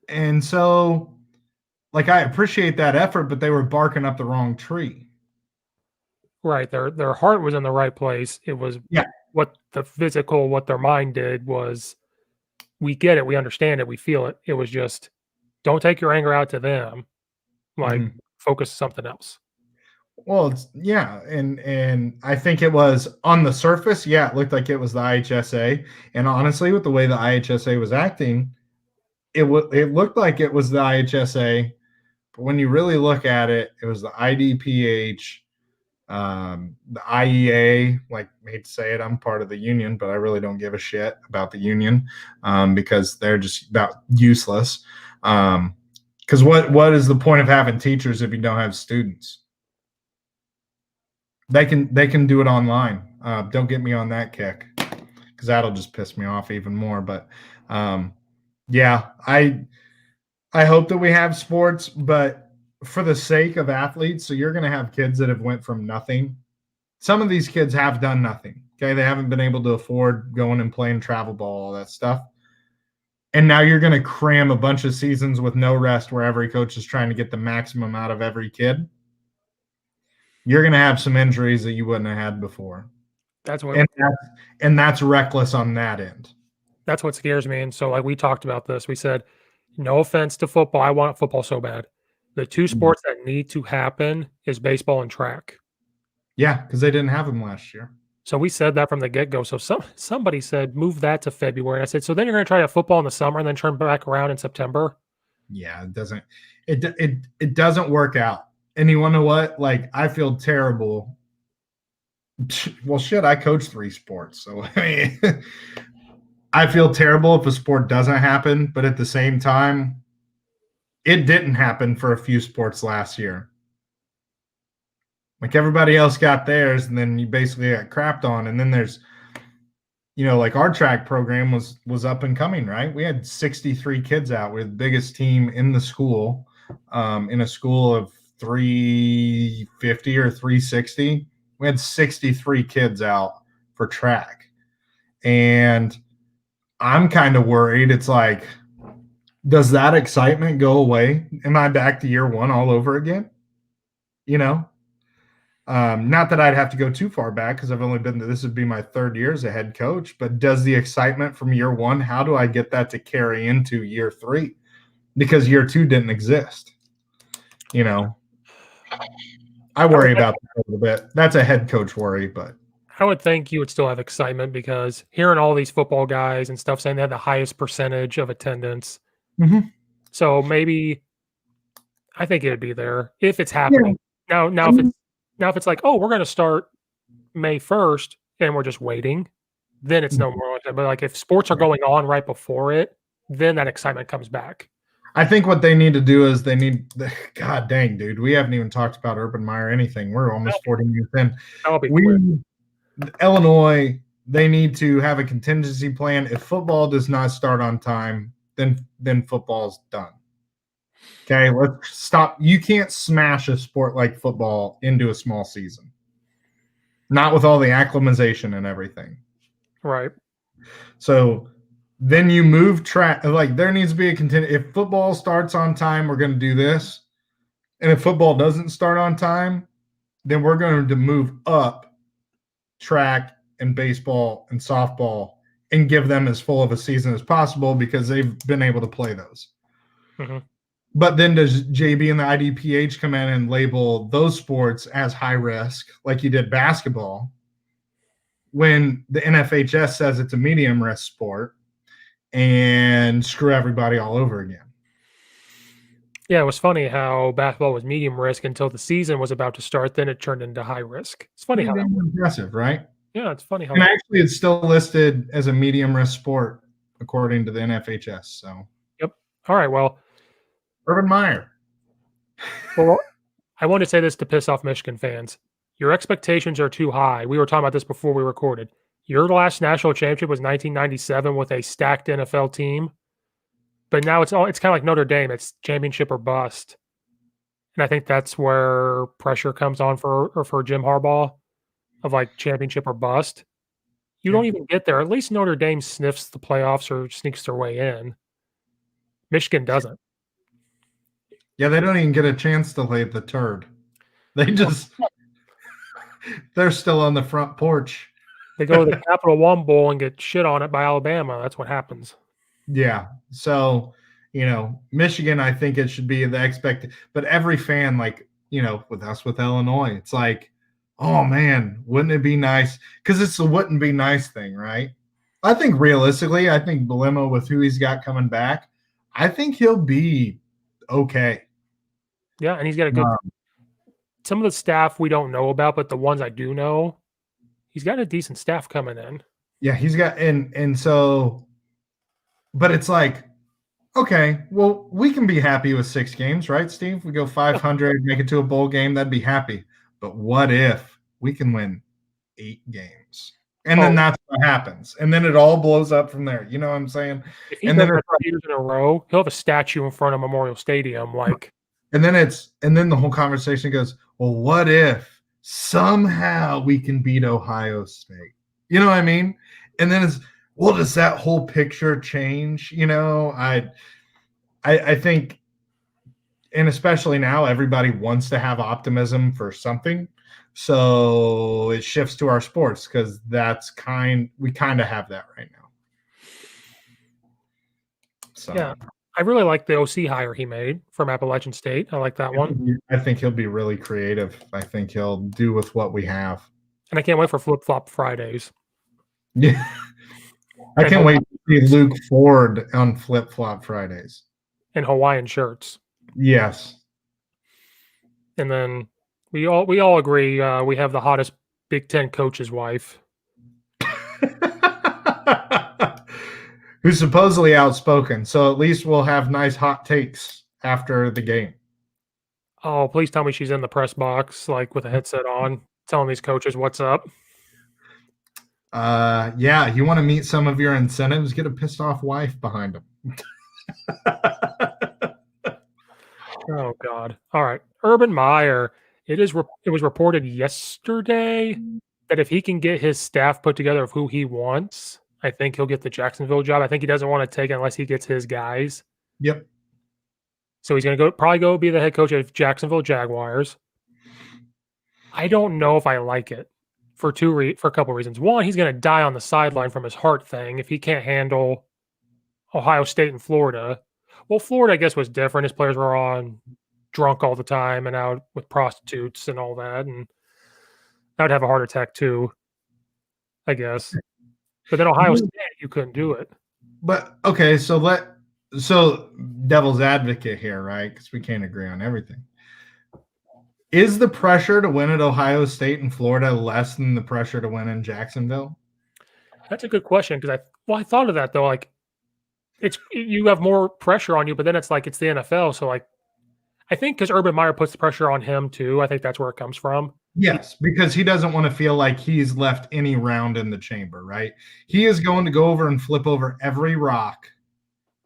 And so, like, I appreciate that effort, but they were barking up the wrong tree. Right. Their heart was in the right place. It was what their mind did was, we get it, we understand it, we feel it. It was just, don't take your anger out to them. Like, focus something else. Well, and I think it was on the surface, it looked like it was the IHSA. And honestly, with the way the IHSA was acting, it looked like it was the IHSA. But when you really look at it, it was the IDPH, the IEA. Like, I hate to say it, I'm part of the union, but I really don't give a shit about the union because they're just about useless. Because what is the point of having teachers if you don't have students? They can do it online. Don't get me on that kick because that'll just piss me off even more. But I hope that we have sports, but for the sake of athletes, so you're going to have kids that have went from nothing. Some of these kids have done nothing. Okay, they haven't been able to afford going and playing travel ball, all that stuff. And now you're going to cram a bunch of seasons with no rest where every coach is trying to get the maximum out of every kid. You're going to have some injuries that you wouldn't have had before. That's what, and that's reckless on that end. That's what scares me. And so, like, we talked about this. We said, no offense to football. I want football so bad. The two sports that need to happen is baseball and track. Yeah, because they didn't have them last year. So we said that from the get-go. So somebody said, move that to February. And I said, so then you're going to try to have football in the summer and then turn back around in September? Yeah, it doesn't work out. And you want to know what? Like, I feel terrible. Well, shit, I coach 3 sports. So, I mean, I feel terrible if a sport doesn't happen. But at the same time, it didn't happen for a few sports last year. Like, everybody else got theirs, and then you basically got crapped on. And then there's, like, our track program was up and coming, right? We had 63 kids out. We're the biggest team in the school, in a school of 350 or 360. We had 63 kids out for track. And I'm kind of worried. It's like, does that excitement go away? Am I back to year one all over again? Not that I'd have to go too far back because I've only been to, this would be my 3rd year as a head coach, but does the excitement from year one, how do I get that to carry into year 3? Because year 2 didn't exist. I worry about that a little bit. That's a head coach worry, but I would think you would still have excitement because hearing all these football guys and stuff saying they had the highest percentage of attendance. Mm-hmm. So maybe I think it'd be there if it's happening. Yeah. Now if it's like, oh, we're going to start May 1st and we're just waiting, then it's no more like that. But like if sports are going on right before it, then that excitement comes back. I think what they need to do is God dang, dude, we haven't even talked about Urban Meyer or anything. We're almost 40 minutes in. Illinois, they need to have a contingency plan. If football does not start on time, then football's done. Okay, let's stop. You can't smash a sport like football into a small season. Not with all the acclimatization and everything. Right. So then you move track. Like, there needs to be a if football starts on time, we're going to do this. And if football doesn't start on time, then we're going to move up track and baseball and softball and give them as full of a season as possible because they've been able to play those. Mm-hmm. But then does JB and the IDPH come in and label those sports as high risk, like you did basketball, when the NFHS says it's a medium risk sport, and screw everybody all over again? Yeah, it was funny how basketball was medium risk until the season was about to start. Then it turned into high risk. It's funny how that. Impressive, right? Yeah, it's funny how. And actually, it's still listed as a medium risk sport according to the NFHS. So, Yep. All right. Well, Urban Meyer. I want to say this to piss off Michigan fans. Your expectations are too high. We were talking about this before we recorded. Your last national championship was 1997 with a stacked NFL team, but now it's kind of like Notre Dame. It's championship or bust, and I think that's where pressure comes on for Jim Harbaugh of like championship or bust. You don't even get there. At least Notre Dame sniffs the playoffs or sneaks their way in. Michigan doesn't. Yeah, they don't even get a chance to lay the turd. They just they're still on the front porch. They go to the Capital One Bowl and get shit on it by Alabama. That's what happens. Yeah. So, Michigan, I think it should be the expected, but every fan, like, with us with Illinois, it's like, oh man, wouldn't it be nice? Because it's the wouldn't be nice thing, right? I think realistically, I think Bama with who he's got coming back, I think he'll be okay. Yeah, and he's got a good some of the staff we don't know about, but the ones I do know, he's got a decent staff coming in. Yeah, he's got and so, but it's like, okay, well, we can be happy with 6 games, right, Steve? We go 500, make it to a bowl game, that'd be happy. But what if we can win 8 games? And then that's what happens. And then it all blows up from there. You know what I'm saying? If he does that 3 years in a row, he'll have a statue in front of Memorial Stadium, like. And then the whole conversation goes, well, what if somehow we can beat Ohio State? You know what I mean? And then does that whole picture change? I think, and especially now, everybody wants to have optimism for something. So it shifts to our sports because we kind of have that right now. So yeah. I really like the OC hire he made from Appalachian State. I like that one. I think he'll be really creative. I think he'll do with what we have. And I can't wait for Flip-Flop Fridays. Yeah. I can't wait to see Luke Ford on Flip-Flop Fridays. And Hawaiian shirts. Yes. And then we all agree we have the hottest Big Ten coach's wife. Who's supposedly outspoken. So at least we'll have nice hot takes after the game. Oh, please tell me she's in the press box, like with a headset on, telling these coaches what's up. Yeah, you want to meet some of your incentives, get a pissed off wife behind them. Oh God. All right. Urban Meyer. It was reported yesterday that if he can get his staff put together of who he wants, I think he'll get the Jacksonville job. I think he doesn't want to take it unless he gets his guys. Yep. So he's going to probably go be the head coach of Jacksonville Jaguars. I don't know if I like it for a couple of reasons. One, he's going to die on the sideline from his heart thing if he can't handle Ohio State and Florida. Well, Florida, I guess, was different. His players were on drunk all the time and out with prostitutes and all that, and I would have a heart attack too, I guess. But then Ohio State, you couldn't do it. But okay, so devil's advocate here, right? Because we can't agree on everything. Is the pressure to win at Ohio State and Florida less than the pressure to win in Jacksonville? That's a good question because I thought of that though. Like, you have more pressure on you, but then it's the NFL. So like, I think because Urban Meyer puts the pressure on him too. I think that's where it comes from. Yes, because he doesn't want to feel like he's left any round in the chamber, right? He is going to go over and flip over every rock.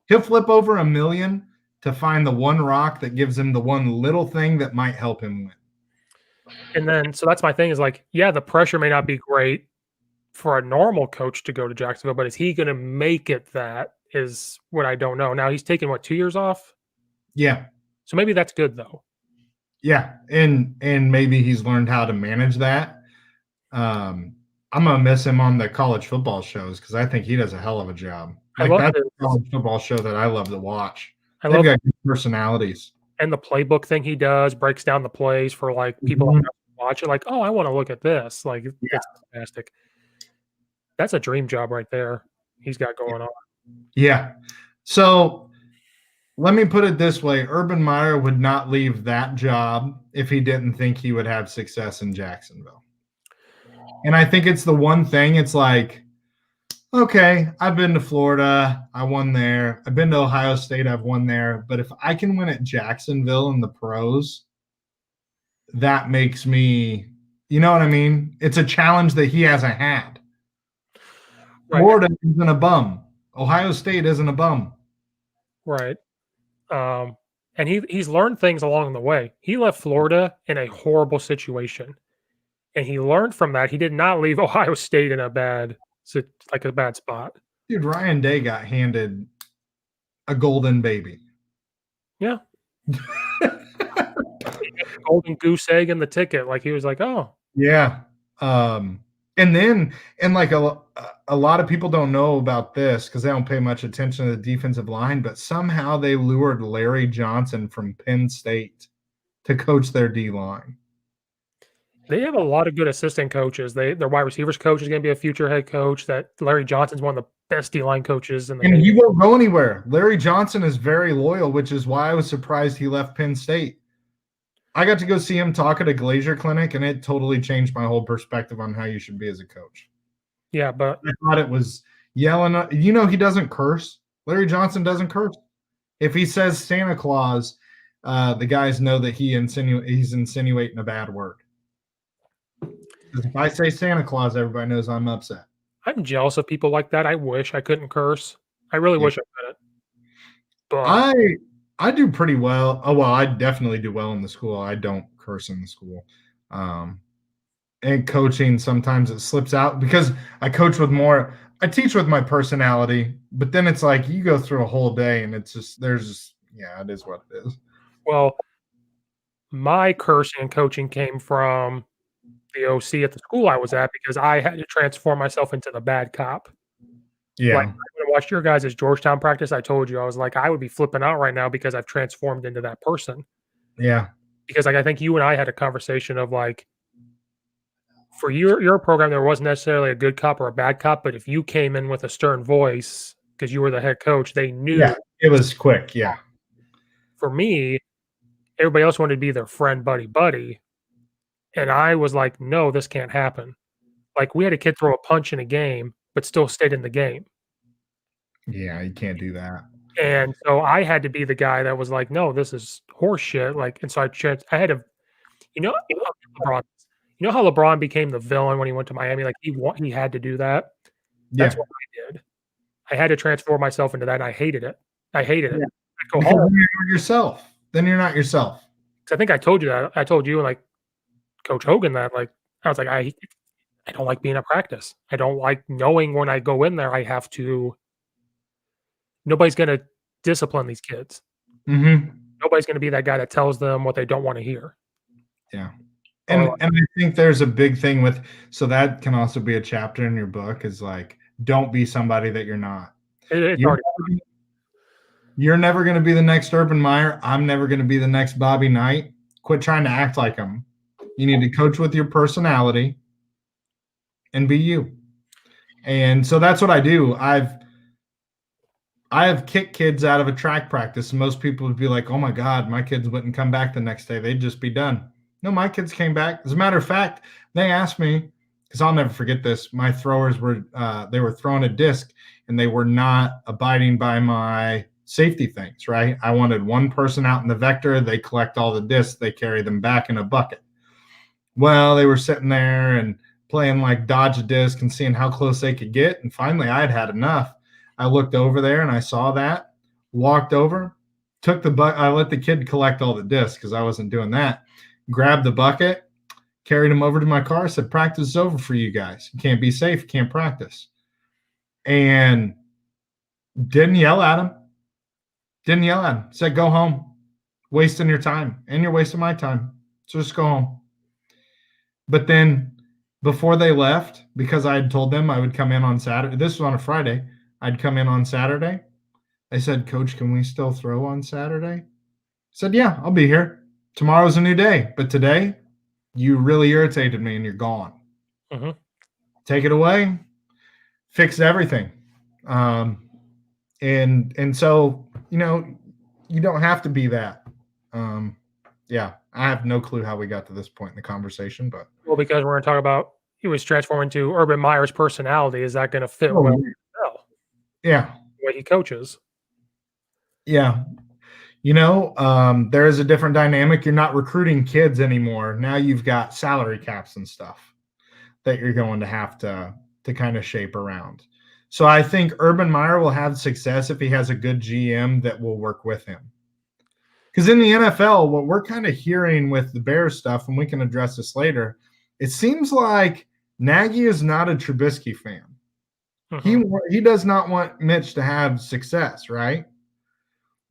He'll flip over 1 million to find the one rock that gives him the one little thing that might help him win. And then, so that's my thing is like, yeah, the pressure may not be great for a normal coach to go to Jacksonville, but is he going to make it? That is what I don't know. Now he's taken 2 years off? Yeah. So maybe that's good though. Yeah, and maybe he's learned how to manage that. I'm gonna miss him on the college football shows because I think he does a hell of a job. That's a college football show that I love to watch. They've got good personalities. And the playbook thing he does breaks down the plays for like people that watch it. Like, oh, I want to look at this. Like, it's fantastic. That's a dream job right there. He's got going on. Yeah. So Let me put it this way. Urban Meyer would not leave that job if he didn't think he would have success in Jacksonville. And I think it's the one thing, it's like, okay, I've been to Florida, I won there. I've been to Ohio State, I've won there. But if I can win at Jacksonville in the pros, that makes me, you know what I mean? It's a challenge that he hasn't had. Right. Florida isn't a bum. Ohio State isn't a bum. Right. And he's learned things along the way. He left Florida in a horrible situation, and he learned from that. He did not leave Ohio State in a bad spot. Dude, Ryan Day got handed a golden baby. Yeah. Golden goose egg in the ticket. Like he was like, oh. Yeah. And like a lot of people don't know about this because they don't pay much attention to the defensive line, but somehow they lured Larry Johnson from Penn State to coach their D line. They have a lot of good assistant coaches. Their wide receivers coach is going to be a future head coach. That Larry Johnson's one of the best D-line coaches in the And he won't go anywhere. Larry Johnson is very loyal, which is why I was surprised he left Penn State. I got to go see him talk at a Glacier clinic, and it totally changed my whole perspective on how you should be as a coach. Yeah, but I thought it was yelling. You know, he doesn't curse. Larry Johnson doesn't curse. If he says Santa Claus, the guys know that he's insinuating a bad word. If I say Santa Claus, everybody knows I'm upset. I'm jealous of people like that. I wish I couldn't curse. I really wish I couldn't. But I do pretty well. Oh, well, I definitely do well in the school. I don't curse in the school. And coaching, sometimes it slips out because I coach with more. I teach with my personality, but then it's like you go through a whole day and it's just, it is what it is. Well, my cursing and coaching came from the OC at the school I was at because I had to transform myself into the bad cop. Yeah. Like, when I watched your guys' Georgetown practice, I told you, I was like, I would be flipping out right now because I've transformed into that person. Yeah. Because like I think you and I had a conversation of like, for your program, there wasn't necessarily a good cop or a bad cop, but if you came in with a stern voice because you were the head coach, they knew. Yeah, it was quick. Yeah. For me, everybody else wanted to be their friend, buddy. And I was like, no, this can't happen. Like we had a kid throw a punch in a game, but still stayed in the game. Yeah, you can't do that. And so I had to be the guy that was like, no, this is horse shit. Like, and so I had to, LeBron. You know how LeBron became the villain when he went to Miami? Like he had to do that. That's what I did. I had to transform myself into that. And I hated it. I'd go home. Then you're not yourself. Then you're not yourself. I think I told you that. I told you and like Coach Hogan that like I was like I don't like being at practice. I don't like knowing when I go in there I have to. Nobody's going to discipline these kids. Mm-hmm. Nobody's going to be that guy that tells them what they don't want to hear. Yeah. And I think there's a big thing with, so that can also be a chapter in your book is like, don't be somebody that you're not. You're never going to be the next Urban Meyer. I'm never going to be the next Bobby Knight. Quit trying to act like him. You need to coach with your personality and be you. And so that's what I do. I have kicked kids out of a track practice. And most people would be like, oh my God, my kids wouldn't come back the next day. They'd just be done. No, my kids came back. As a matter of fact, they asked me, because I'll never forget this. My throwers were throwing a disc and they were not abiding by my safety things, right? I wanted one person out in the vector. They collect all the discs. They carry them back in a bucket. Well, they were sitting there and playing like dodge a disc and seeing how close they could get. And finally, I had enough. I looked over there and I saw that, walked over, took the bucket. I let the kid collect all the discs because I wasn't doing that. Grabbed the bucket, carried him over to my car, said, practice is over for you guys. You can't be safe, can't practice. And didn't yell at him. Said, go home. Wasting your time. And you're wasting my time. So just go home. But then before they left, because I had told them I would come in on Saturday. This was on a Friday. I'd come in on Saturday. I said, Coach, can we still throw on Saturday? I said, yeah, I'll be here. Tomorrow's a new day. But today, you really irritated me and you're gone. Mm-hmm. Take it away. Fix everything. And so, you don't have to be that. Yeah, I have no clue how we got to this point in the conversation, but Well, because we're going to talk about he was transforming to Urban Meyer's personality. Is that going to fit well? Yeah, The way he coaches. Yeah. There is a different dynamic. You're not recruiting kids anymore. Now you've got salary caps and stuff that you're going to have to kind of shape around. So I think Urban Meyer will have success if he has a good GM that will work with him. Because in the NFL, what we're kind of hearing with the Bears stuff, and we can address this later, it seems like Nagy is not a Trubisky fan. He does not want Mitch to have success, right?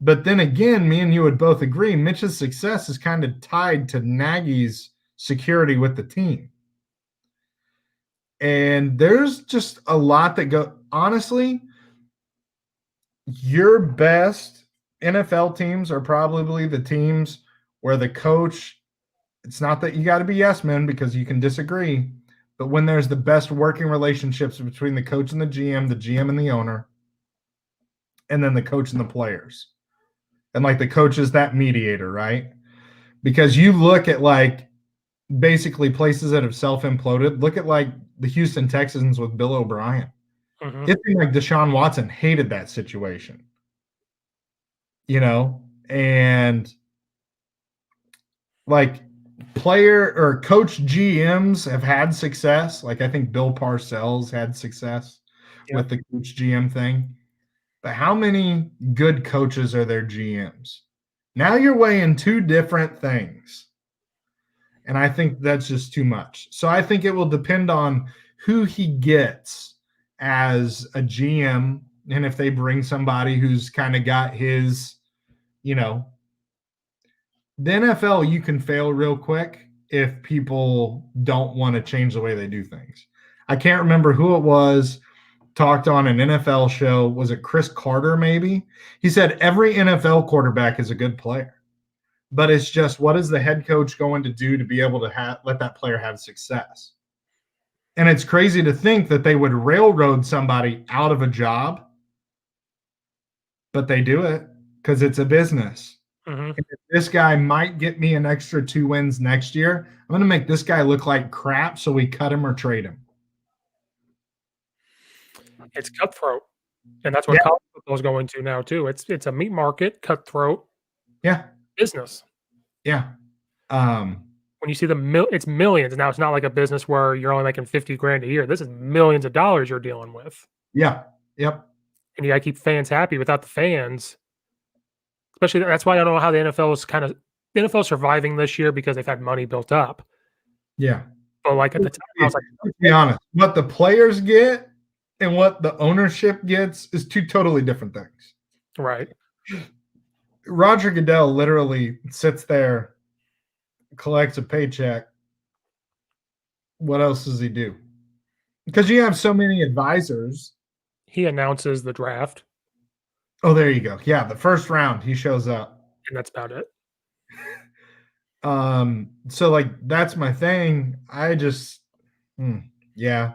But then again, me and you would both agree Mitch's success is kind of tied to Nagy's security with the team. And there's just a lot that go. Honestly, your best NFL teams are probably the teams where the coach, it's not that you got to be yes men because you can disagree, but when there's the best working relationships between the coach and the GM and the owner, and then the coach and the players. And like the coach is that mediator, right? Because you look at like basically places that have self-imploded. Look at like the Houston Texans with Bill O'Brien. It seemed like Deshaun Watson hated that situation, and like player or coach GMs have had success. Like I think Bill Parcells had success with the coach GM thing. But how many good coaches are there GMs? Now you're weighing two different things. And I think that's just too much. So I think it will depend on who he gets as a GM. And if they bring somebody who's kind of got his, the NFL, you can fail real quick if people don't want to change the way they do things. I can't remember who it was. Talked on an NFL show. Was it Chris Carter, maybe? He said every NFL quarterback is a good player. But it's just what is the head coach going to do to be able to let that player have success? And it's crazy to think that they would railroad somebody out of a job, but they do it because it's a business. And if this guy might get me an extra 2 wins next year, I'm going to make this guy look like crap, so we cut him or trade him. It's cutthroat, and that's what college football is going to now too. It's a meat market, cutthroat, business. Yeah. When you see it's millions now. It's not like a business where you're only making $50,000 a year. This is millions of dollars you're dealing with. Yeah. Yep. And you got to keep fans happy. Without the fans, especially that's why I don't know how the NFL is surviving this year because they've had money built up. Yeah. But like at the time, I was like, to be honest, what the players get and what the ownership gets is two totally different things. Right. Roger Goodell literally sits there, collects a paycheck. What else does he do? Because you have so many advisors. He announces the draft. Oh, there you go. Yeah, the first round, he shows up. And that's about it. So like that's my thing. I just yeah.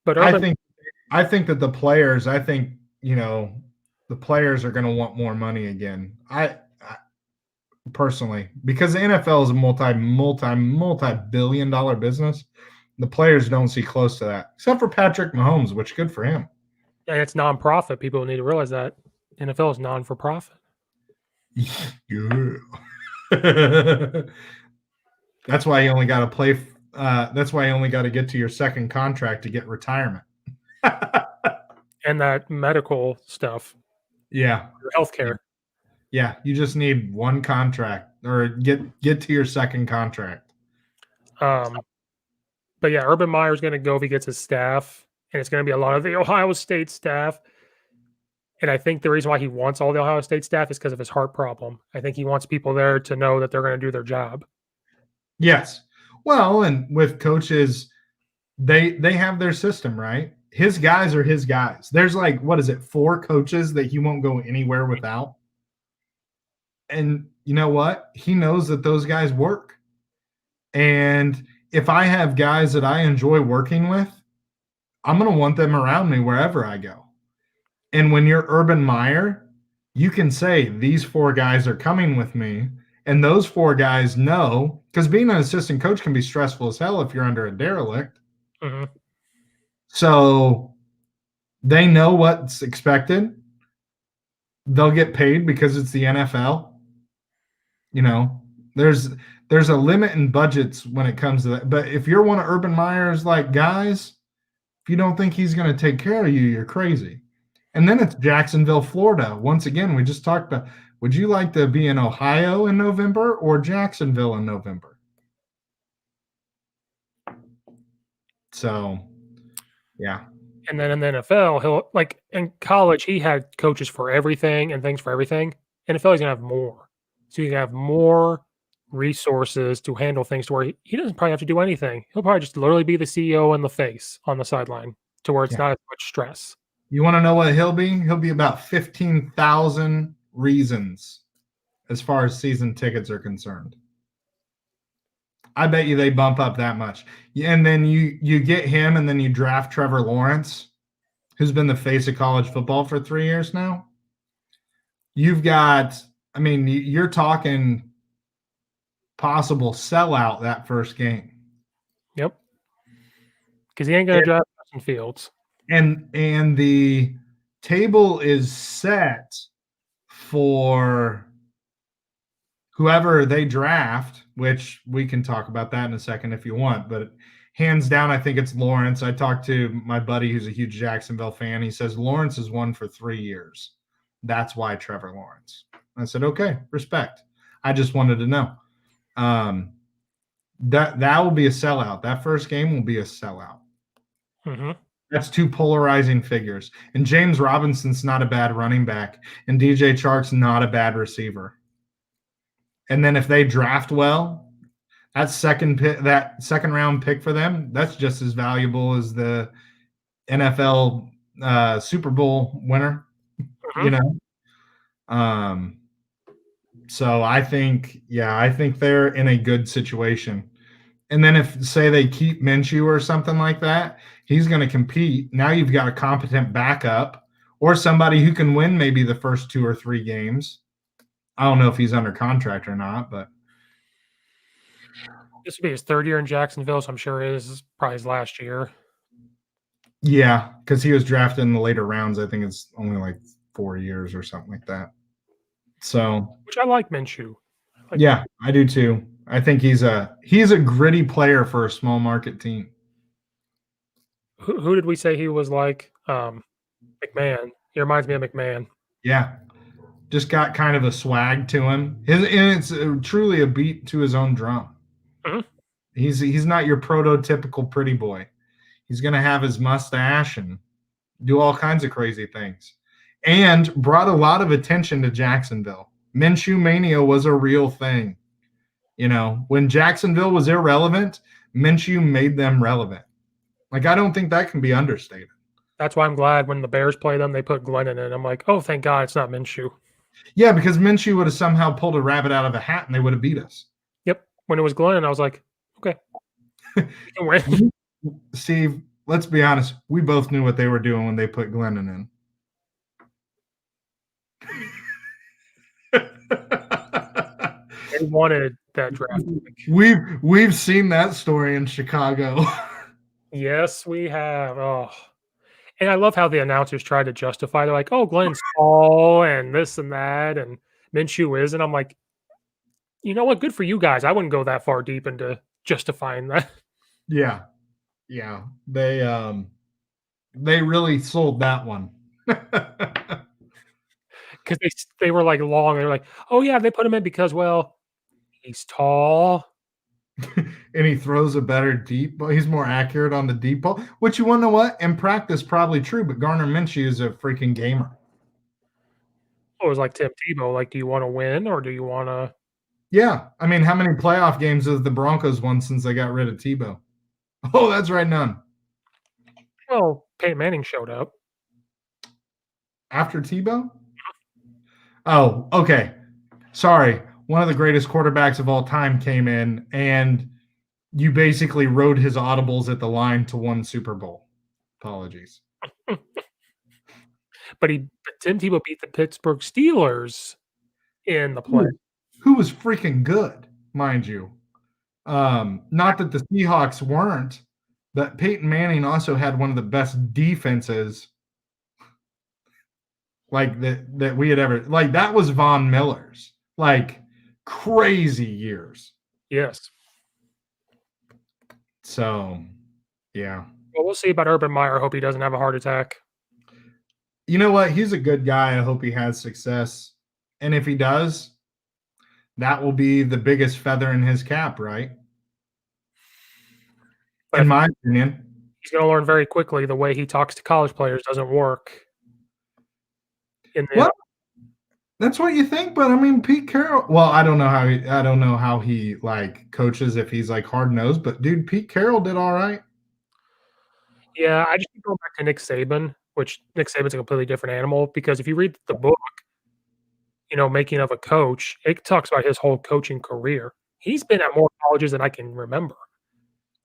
But I think that the players, the players are going to want more money again. I personally, because the NFL is a multi-billion-dollar business, the players don't see close to that, except for Patrick Mahomes, which good for him. And it's non-profit. People need to realize that NFL is non-for-profit. Yeah. That's why you only got to play. That's why you only got to get to your second contract to get retirement. And that medical stuff. Yeah. Your healthcare. Yeah. You just need one contract or get to your second contract. But yeah, Urban Meyer is going to go if he gets his staff, and it's going to be a lot of the Ohio State staff. And I think the reason why he wants all the Ohio State staff is because of his heart problem. I think he wants people there to know that they're going to do their job. Yes. Well, and with coaches, they have their system, right? His guys are his guys. There's 4 coaches that he won't go anywhere without. And you know what? He knows that those guys work. And if I have guys that I enjoy working with, I'm going to want them around me wherever I go. And when you're Urban Meyer, you can say these 4 guys are coming with me, and those 4 guys know, because being an assistant coach can be stressful as hell if you're under a derelict. Mm-hmm. So they know what's expected. They'll get paid because it's the NFL. You know, there's a limit in budgets when it comes to that. But if you're one of Urban Meyer's like guys, if you don't think he's going to take care of you, you're crazy. And then it's Jacksonville, Florida. Once again, we just talked about, would you like to be in Ohio in November or Jacksonville in November? So, yeah. And then in the NFL, he'll like in college, he had coaches for everything and things for everything. NFL, he's gonna have more. So you can have more resources to handle things to where he doesn't probably have to do anything. He'll probably just literally be the CEO in the face on the sideline to where it's not as much stress. You want to know what he'll be? He'll be about 15,000 reasons as far as season tickets are concerned. I bet you they bump up that much. And then you get him, and then you draft Trevor Lawrence, who's been the face of college football for 3 years now. You've got, I mean, you're talking possible sellout that first game. Yep. Because he ain't going to draft Justin Fields. And the table is set for whoever they draft, which we can talk about that in a second if you want. But hands down, I think it's Lawrence. I talked to my buddy who's a huge Jacksonville fan. He says Lawrence has won for 3 years. That's why Trevor Lawrence. I said, okay, respect. I just wanted to know. That will be a sellout. That first game will be a sellout. Mm-hmm. That's 2 polarizing figures. And James Robinson's not a bad running back, and DJ Chark's not a bad receiver. And then if they draft well, that second round pick for them, that's just as valuable as the NFL Super Bowl winner. Mm-hmm. You know. So I think they're in a good situation. And then if, say, they keep Minshew or something like that, he's going to compete. Now you've got a competent backup or somebody who can win maybe the first 2 or 3 games. I don't know if he's under contract or not, but this would be his 3rd year in Jacksonville, so I'm sure it is probably his last year. Yeah, because he was drafted in the later rounds. I think it's only like 4 years or something like that. So, which I like Minshew. Yeah, I do too. I think he's a gritty player for a small market team. Who did we say he was like? McMahon. He reminds me of McMahon. Yeah, just got kind of a swag to him. And it's truly a beat to his own drum. Mm-hmm. He's not your prototypical pretty boy. He's going to have his mustache and do all kinds of crazy things. And brought a lot of attention to Jacksonville. Minshew Mania was a real thing. You know, when Jacksonville was irrelevant, Minshew made them relevant. Like, I don't think that can be understated. That's why I'm glad when the Bears play them, they put Glennon in. I'm like, oh, thank God it's not Minshew. Yeah, because Minshew would have somehow pulled a rabbit out of a hat and they would have beat us. Yep. When it was Glennon, I was like, okay. You can win. Steve, let's be honest. We both knew what they were doing when they put Glennon in. They wanted that draft pick. We've seen that story in Chicago. Yes, we have. Oh, and I love how the announcers try to justify. They're like, "Oh, Glenn's tall and this and that, and Minshew is," and I'm like, you know what? Good for you guys. I wouldn't go that far deep into justifying that. Yeah. They really sold that one. Because they were like long. They were like, oh yeah, they put him in because, well, he's tall. And he throws a better deep ball. He's more accurate on the deep ball, which, you want to know what? In practice, probably true, but Gardner Minshew is a freaking gamer. It was like Tim Tebow. Like, do you want to win or do you want to? Yeah. I mean, how many playoff games has the Broncos won since they got rid of Tebow? Oh, that's right, none. Well, Peyton Manning showed up. After Tebow? Oh, okay. Sorry. One of the greatest quarterbacks of all time came in, and you basically rode his audibles at the line to one Super Bowl. Apologies. But Tim Tebow beat the Pittsburgh Steelers in the play. Who was freaking good, mind you. Not that the Seahawks weren't, but Peyton Manning also had one of the best defenses like that we had ever, like that was Von Miller's, like crazy years. Yes. So, yeah. Well, we'll see about Urban Meyer. I hope he doesn't have a heart attack. You know what? He's a good guy. I hope he has success. And if he does, that will be the biggest feather in his cap, right? In my opinion. He's going to learn very quickly the way he talks to college players doesn't work. Well, that's what you think, but I mean, Pete Carroll. Well, I don't know how he like coaches if he's like hard nosed, but dude, Pete Carroll did all right. Yeah, I just keep going back to Nick Saban, which Nick Saban's a completely different animal because if you read the book, Making of a Coach, it talks about his whole coaching career. He's been at more colleges than I can remember.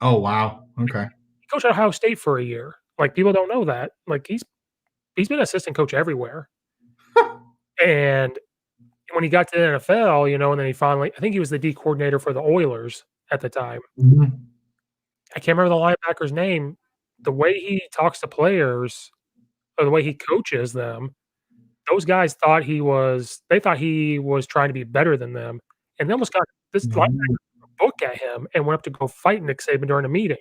Oh, wow. Okay. He coached at Ohio State for a year. Like, people don't know that. Like, he's been assistant coach everywhere. And when he got to the NFL, and then he finally, I think he was the D coordinator for the Oilers at the time. Mm-hmm. I can't remember the linebacker's name. The way he talks to players or the way he coaches them, those guys thought he was trying to be better than them. And they almost got this linebacker book at him and went up to go fight Nick Saban during a meeting.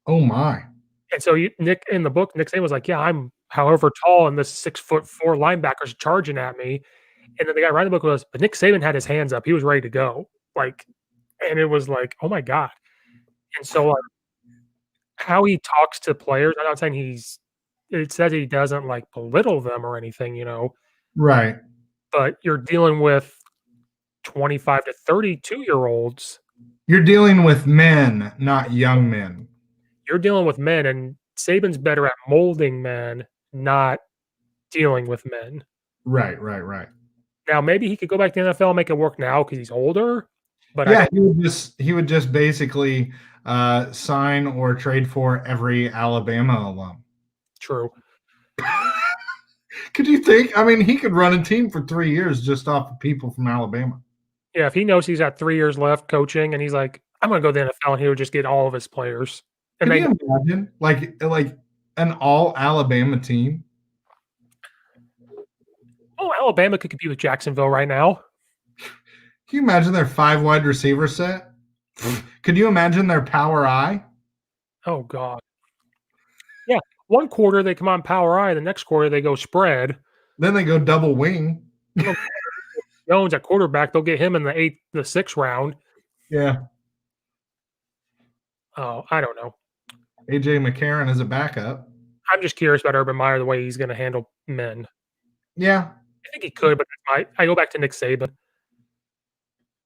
Oh, my. And so Nick Saban was like, yeah, I'm however tall, and this 6'4" linebacker's charging at me. And then the guy writing the book was, but Nick Saban had his hands up. He was ready to go. And it was like, oh my God. And so how he talks to players, I'm not saying it says he doesn't belittle them or anything, Right. But you're dealing with 25 to 32-year-olds. You're dealing with men, not young men. You're dealing with men, and Saban's better at molding men, not dealing with men. Right. Now, maybe he could go back to the NFL and make it work now because he's older. But yeah, he would just basically sign or trade for every Alabama alum. True. Could you think? I mean, he could run a team for 3 years just off of people from Alabama. Yeah, if he knows he's got 3 years left coaching, and he's like, I'm going to go to the NFL, and he would just get all of his players. And Can you imagine, like an all Alabama team? Oh, Alabama could compete with Jacksonville right now. Can you imagine their 5 wide receiver set? Could you imagine their power eye? Oh, God. Yeah, one quarter they come on power eye, the next quarter they go spread. Then they go double wing. Jones at quarterback, they'll get him in the 6th round. Yeah. Oh, I don't know. A.J. McCarron as a backup. I'm just curious about Urban Meyer, the way he's going to handle men. Yeah. I think he could, but I go back to Nick Saban.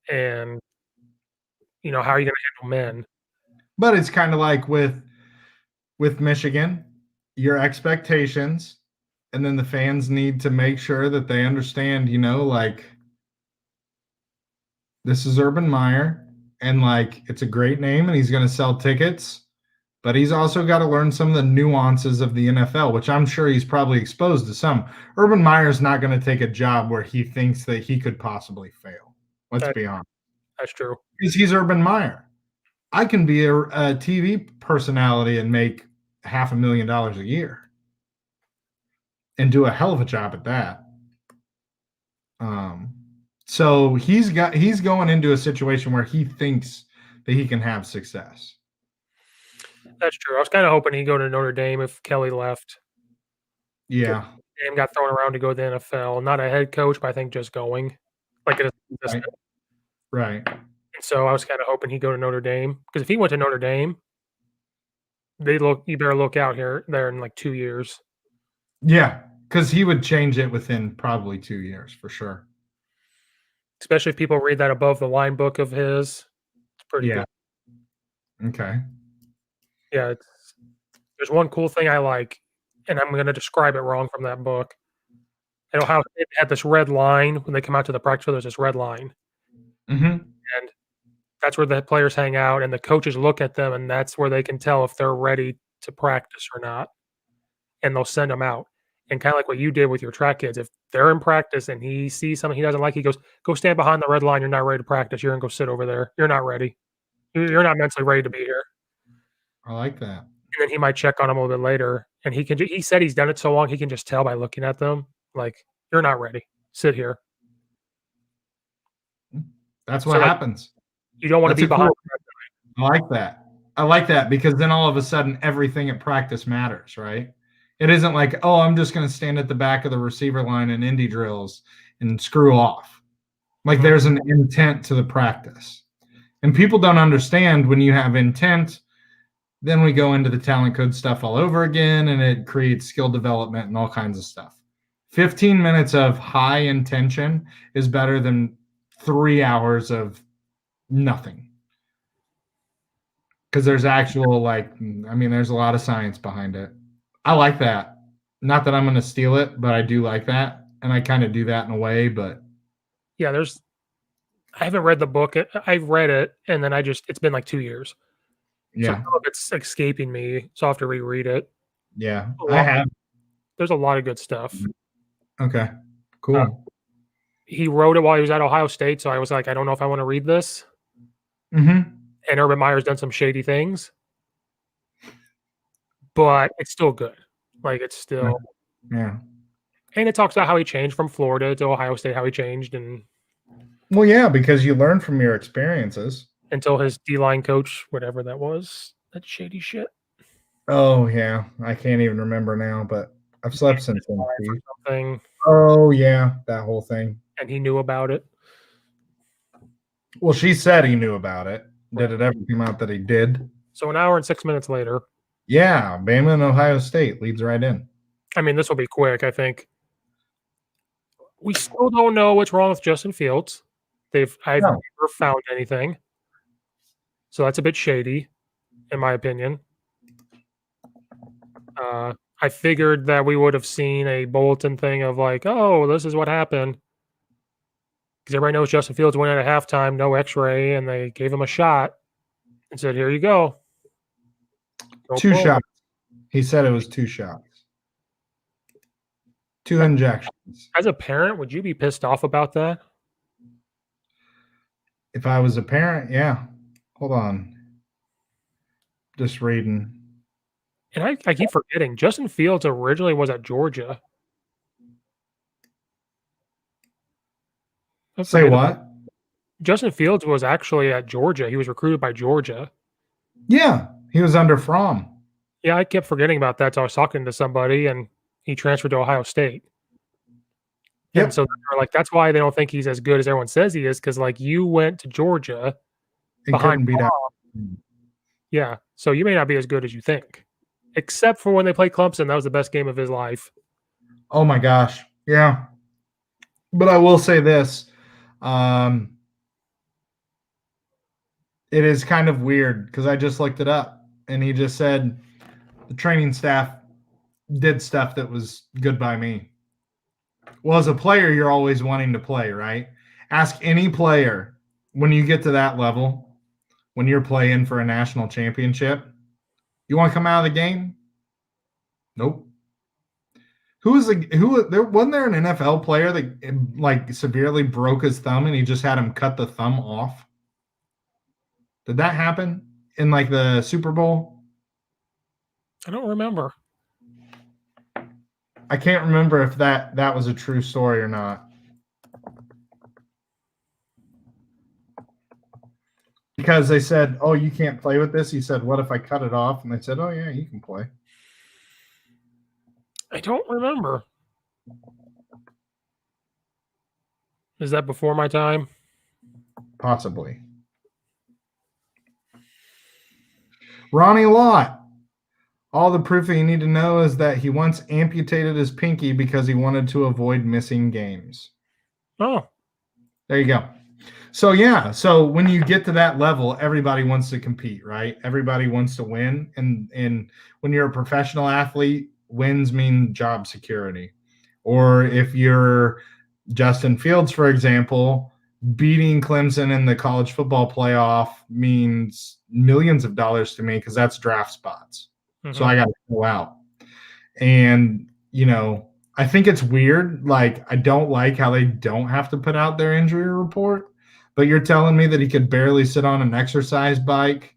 And, how are you going to handle men? But it's kind of like with Michigan, your expectations, and then the fans need to make sure that they understand, this is Urban Meyer, and it's a great name, and he's going to sell tickets, but he's also got to learn some of the nuances of the NFL, which I'm sure he's probably exposed to some. Urban Meyer's not going to take a job where he thinks that he could possibly fail. Let's be honest. That's true. Because he's Urban Meyer. I can be a TV personality and make $500,000 a year and do a hell of a job at that. So he's going into a situation where he thinks that he can have success. That's true. I was kind of hoping he'd go to Notre Dame if Kelly left. Yeah. Dame got thrown around to go to the NFL. Not a head coach, but I think just going. Right. And so I was kind of hoping he'd go to Notre Dame. Because if he went to Notre Dame, you better look out there in 2 years. Yeah, because he would change it within probably 2 years for sure. Especially if people read that above the line book of his. It's pretty good. Okay. Yeah, there's one cool thing I like, and I'm going to describe it wrong from that book. Ohio State had this red line when they come out to the practice field. There's this red line, and that's where the players hang out, and the coaches look at them, and that's where they can tell if they're ready to practice or not, and they'll send them out. And kind of like what you did with your track kids, if they're in practice and he sees something he doesn't like, he goes, "Go stand behind the red line. You're not ready to practice. You're gonna go sit over there. You're not ready. You're not mentally ready to be here." I like that. And then he might check on him a little bit later, and he said he's done it so long, he can just tell by looking at them, like, "You're not ready. Sit here." That's So, what like, happens. you don't wanna That's be a behind cool- the red I like that. I like that because then all of a sudden everything at practice matters, right? It isn't like, oh, I'm just going to stand at the back of the receiver line in indie drills and screw off. Like Mhm. there's an intent to the practice. And people don't understand when you have intent, then we go into the talent code stuff all over again and it creates skill development and all kinds of stuff. 15 minutes of high intention is better than 3 hours of nothing. Because there's actual, like, I mean, there's a lot of science behind it. I like that. Not that I'm going to steal it, but I do like that. And I kind of do that in a way, but Yeah, I haven't read the book. I've read it, and then it's been like 2 years. So yeah. some of it's escaping me, so I'll have to reread it. Yeah, I have. There's a lot of good stuff. Okay, cool. He wrote it while he was at Ohio State, so I was like, I don't know if I want to read this. Mm-hmm. And Urban Meyer's done some shady things, but it's still good. Like, it's still, Yeah. and it talks about how he changed from Florida to Ohio State, how he changed, and Well, yeah, because you learn from your experiences. until his D-line coach, whatever that was, that shady shit. Oh, yeah. I can't even remember now, but I've slept since then. Something, Oh, yeah, that whole thing. and he knew about it. Well, she said he knew about it. Did it ever come out that he did? So an hour and 6 minutes later, Yeah, Bama and Ohio State leads right in. I mean, this will be quick, I think. We still don't know what's wrong with Justin Fields. I've never found anything. So that's a bit shady, in my opinion. I figured that we would have seen a bulletin thing of like, oh, this is what happened. Because everybody knows Justin Fields went in at halftime, no x-ray, and they gave him a shot and said, here you go. 2 shots. He said it was 2 shots. 2 injections. As a parent, would you be pissed off about that? If I was a parent, yeah. Hold on. Just reading. And I keep forgetting, Justin Fields originally was at Georgia. Say what? Justin Fields was actually at Georgia. He was recruited by Georgia. Yeah, he was under Fromm. Yeah, I kept forgetting about that. So I was talking to somebody, and he transferred to Ohio State. Yep. And so they're like, that's why they don't think he's as good as everyone says he is, because like you went to Georgia behind beat out. Yeah, so you may not be as good as you think, except for when they played Clemson. That was the best game of his life. Oh my gosh, yeah. But I will say this. It is kind of weird because I just looked it up and he just said the training staff did stuff that was good by me. Well, as a player, you're always wanting to play, right? Ask any player when you get to that level, when you're playing for a national championship, you want to come out of the game? Nope. Wasn't there an NFL player that like severely broke his thumb and he just had him cut the thumb off? Did that happen in like the Super Bowl? I don't remember. I can't remember if that was a true story or not. Because they said, oh, you can't play with this. He said, what if I cut it off? And they said, oh, yeah, you can play. I don't remember. Is that before my time? Possibly. Ronnie Lott. All the proof that you need to know is that he once amputated his pinky because he wanted to avoid missing games. Oh. There you go. So, yeah. So when you get to that level, everybody wants to compete, right? Everybody wants to win. And when you're a professional athlete, wins mean job security. Or if you're Justin Fields, for example, beating Clemson in the college football playoff means millions of dollars to me because that's draft spots. Mm-hmm. So I got to go out. And, you know, I think it's weird. Like, I don't like how they don't have to put out their injury report, but you're telling me that he could barely sit on an exercise bike.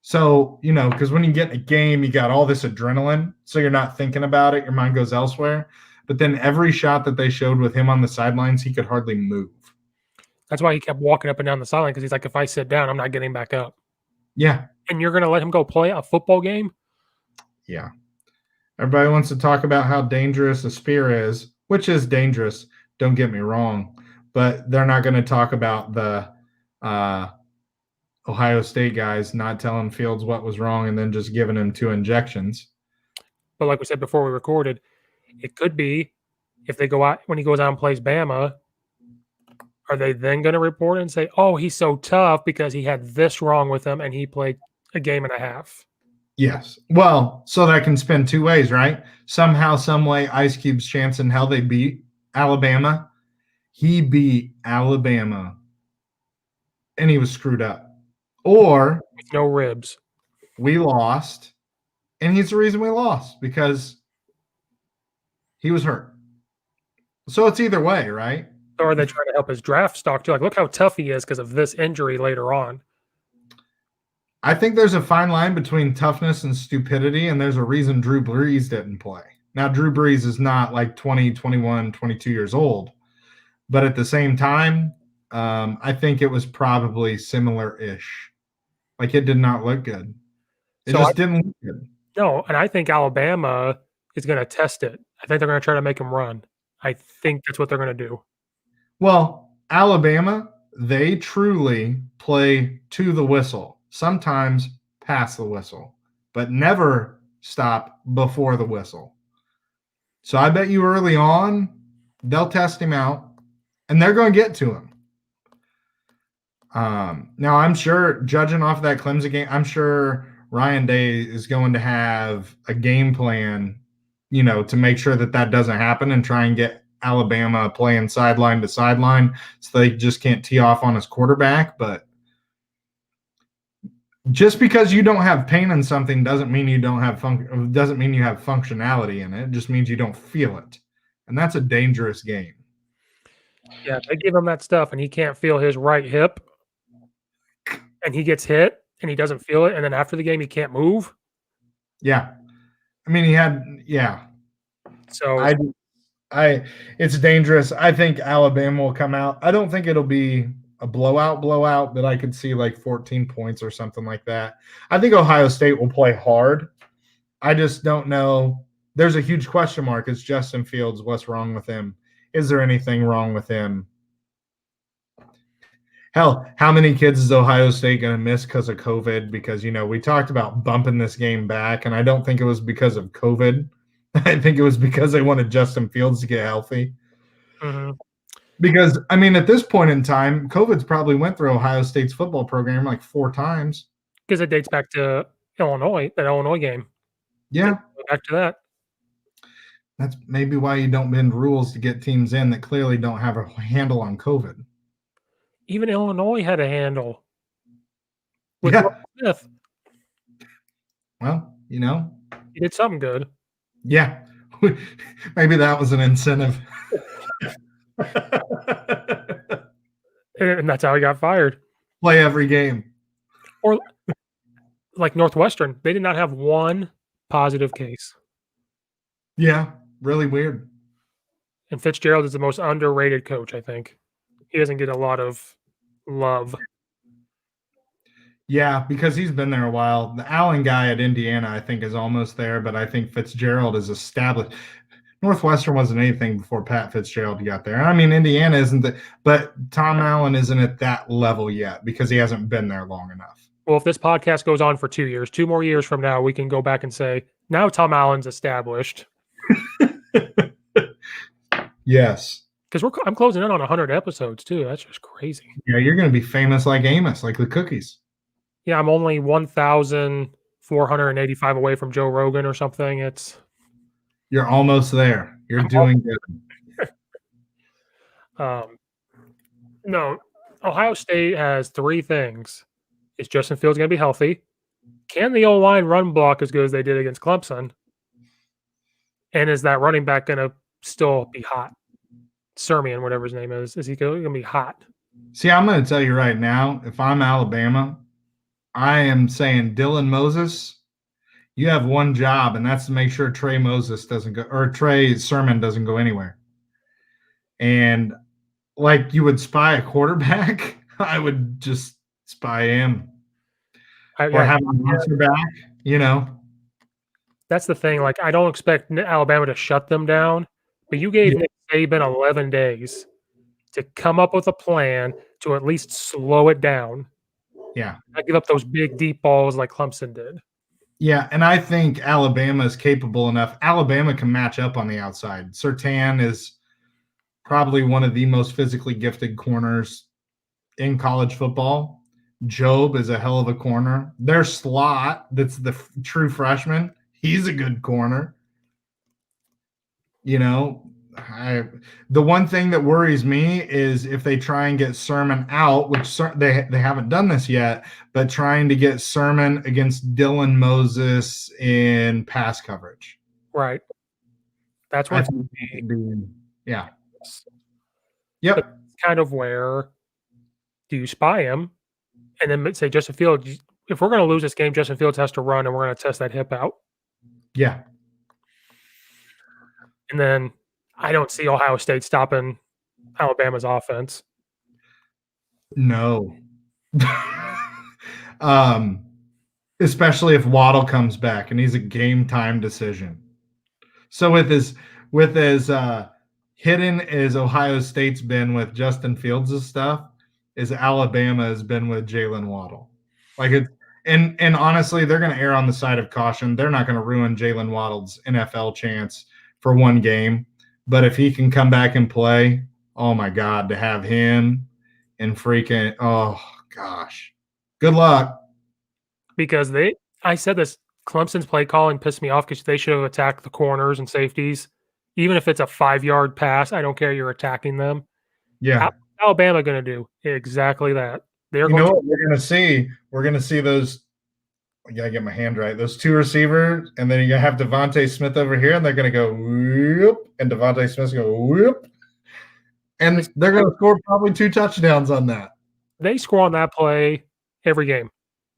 So, because when you get in a game, you got all this adrenaline, so you're not thinking about it. Your mind goes elsewhere. But then every shot that they showed with him on the sidelines, he could hardly move. That's why he kept walking up and down the sideline, because he's like, if I sit down, I'm not getting back up. Yeah. And you're going to let him go play a football game? Yeah. Everybody wants to talk about how dangerous a spear is, which is dangerous. Don't get me wrong. But they're not going to talk about the Ohio State guys not telling Fields what was wrong and then just giving him 2 injections. But like we said before we recorded, it could be if they go out when he goes out and plays Bama, are they then going to report and say, oh, he's so tough because he had this wrong with him and he played a game and a half? Yes. Well, so that can spin 2 ways, right? Somehow, some way, Ice Cube's chance in hell they beat Alabama. He beat Alabama and he was screwed up. Or with no ribs. We lost, and he's the reason we lost because he was hurt. So it's either way, right? Or are they trying to help his draft stock too? Like, look how tough he is because of this injury later on. I think there's a fine line between toughness and stupidity, and there's a reason Drew Brees didn't play. Now, Drew Brees is not like 20, 21, 22 years old, but at the same time, I think it was probably similar-ish. Like, it did not look good. It just didn't look good. No, and I think Alabama is going to test it. I think they're going to try to make him run. I think that's what they're going to do. Well, Alabama, they truly play to the whistle, sometimes past the whistle, but never stop before the whistle. So I bet you early on, they'll test him out, and they're going to get to him. Now, I'm sure, judging off that Clemson game, I'm sure Ryan Day is going to have a game plan, to make sure that doesn't happen and try and get Alabama playing sideline to sideline so they just can't tee off on his quarterback. But just because you don't have pain in something doesn't mean you don't have doesn't mean you have functionality in it. It just means you don't feel it. And that's a dangerous game. Yeah, they give him that stuff and he can't feel his right hip and he gets hit and he doesn't feel it. And then after the game, he can't move. Yeah. I mean, So it's dangerous. I think Alabama will come out. I don't think it'll be a blowout, but I could see like 14 points or something like that. I think Ohio State will play hard. I just don't know. There's a huge question mark. Is Justin Fields, what's wrong with him? Is there anything wrong with him? Hell, how many kids is Ohio State going to miss because of COVID? Because, we talked about bumping this game back, and I don't think it was because of COVID. I think it was because they wanted Justin Fields to get healthy. Mm-hmm. Because, I mean, at this point in time, COVID's probably went through Ohio State's football program like 4 times. Because it dates back to Illinois, that Illinois game. Yeah. Back to that. That's maybe why you don't bend rules to get teams in that clearly don't have a handle on COVID. Even Illinois had a handle. With Smith. Well, he did something good. Yeah. Maybe that was an incentive. And that's how he got fired. Play every game. Or like Northwestern, they did not have one positive case. Yeah, really weird. And Fitzgerald is the most underrated coach, I think. He doesn't get a lot of love. Yeah, because he's been there a while. The Allen guy at Indiana, I think, is almost there, but I think Fitzgerald is established. Northwestern wasn't anything before Pat Fitzgerald got there. I mean, Indiana isn't, but Tom Allen isn't at that level yet because he hasn't been there long enough. Well, if this podcast goes on for 2 years, 2 more years from now, we can go back and say, now Tom Allen's established. Yes. Because I'm closing in on 100 episodes, too. That's just crazy. Yeah, you're going to be famous like Amos, like the cookies. Yeah, I'm only 1,485 away from Joe Rogan or something. You're almost there. You're doing good. No, Ohio State has 3 things. Is Justin Fields going to be healthy? Can the O-line run block as good as they did against Clemson? And is that running back going to still be hot? Sermian, whatever his name is he going to be hot? See, I'm going to tell you right now, if I'm Alabama, I am saying Dylan Moses, you have one job, and that's to make sure Trey Sermon doesn't go anywhere. And like you would spy a quarterback, I would just spy him. Or have a monster back, That's the thing. Like, I don't expect Alabama to shut them down, but you gave Nick Saban 11 days to come up with a plan to at least slow it down. Yeah. Not give up those big, deep balls like Clemson did. Yeah, and I think Alabama is capable enough. Alabama can match up on the outside. Surtain is probably one of the most physically gifted corners in college football. Job is a hell of a corner. Their slot, that's the true freshman, he's a good corner. The one thing that worries me is if they try and get Sermon out, which they haven't done this yet, but trying to get Sermon against Dylan Moses in pass coverage. Right. That's what. Yeah. Yep. But kind of where do you spy him, and then say Justin Fields? If we're going to lose this game, Justin Fields has to run, and we're going to test that hip out. Yeah. And then I don't see Ohio State stopping Alabama's offense. No. Especially if Waddle comes back and he's a game time decision. So with as hidden as Ohio State's been with Justin Fields' stuff, as Alabama has been with Jalen Waddle. And honestly, they're going to err on the side of caution. They're not going to ruin Jalen Waddle's NFL chance for one game. But if he can come back and play, oh my God, to have him and freaking, oh gosh, good luck. Because I said this, Clemson's play calling pissed me off because they should have attacked the corners and safeties. Even if it's a 5-yard pass, I don't care. You're attacking them. Yeah. How's Alabama going to do exactly that? What we're going to see? We're going to see those. I got to get my hand right. Those two receivers, and then you're going to have Devontae Smith over here, and they're going to go whoop, and Devontae Smith's going to go whoop. And they're going to score probably 2 touchdowns on that. They score on that play every game.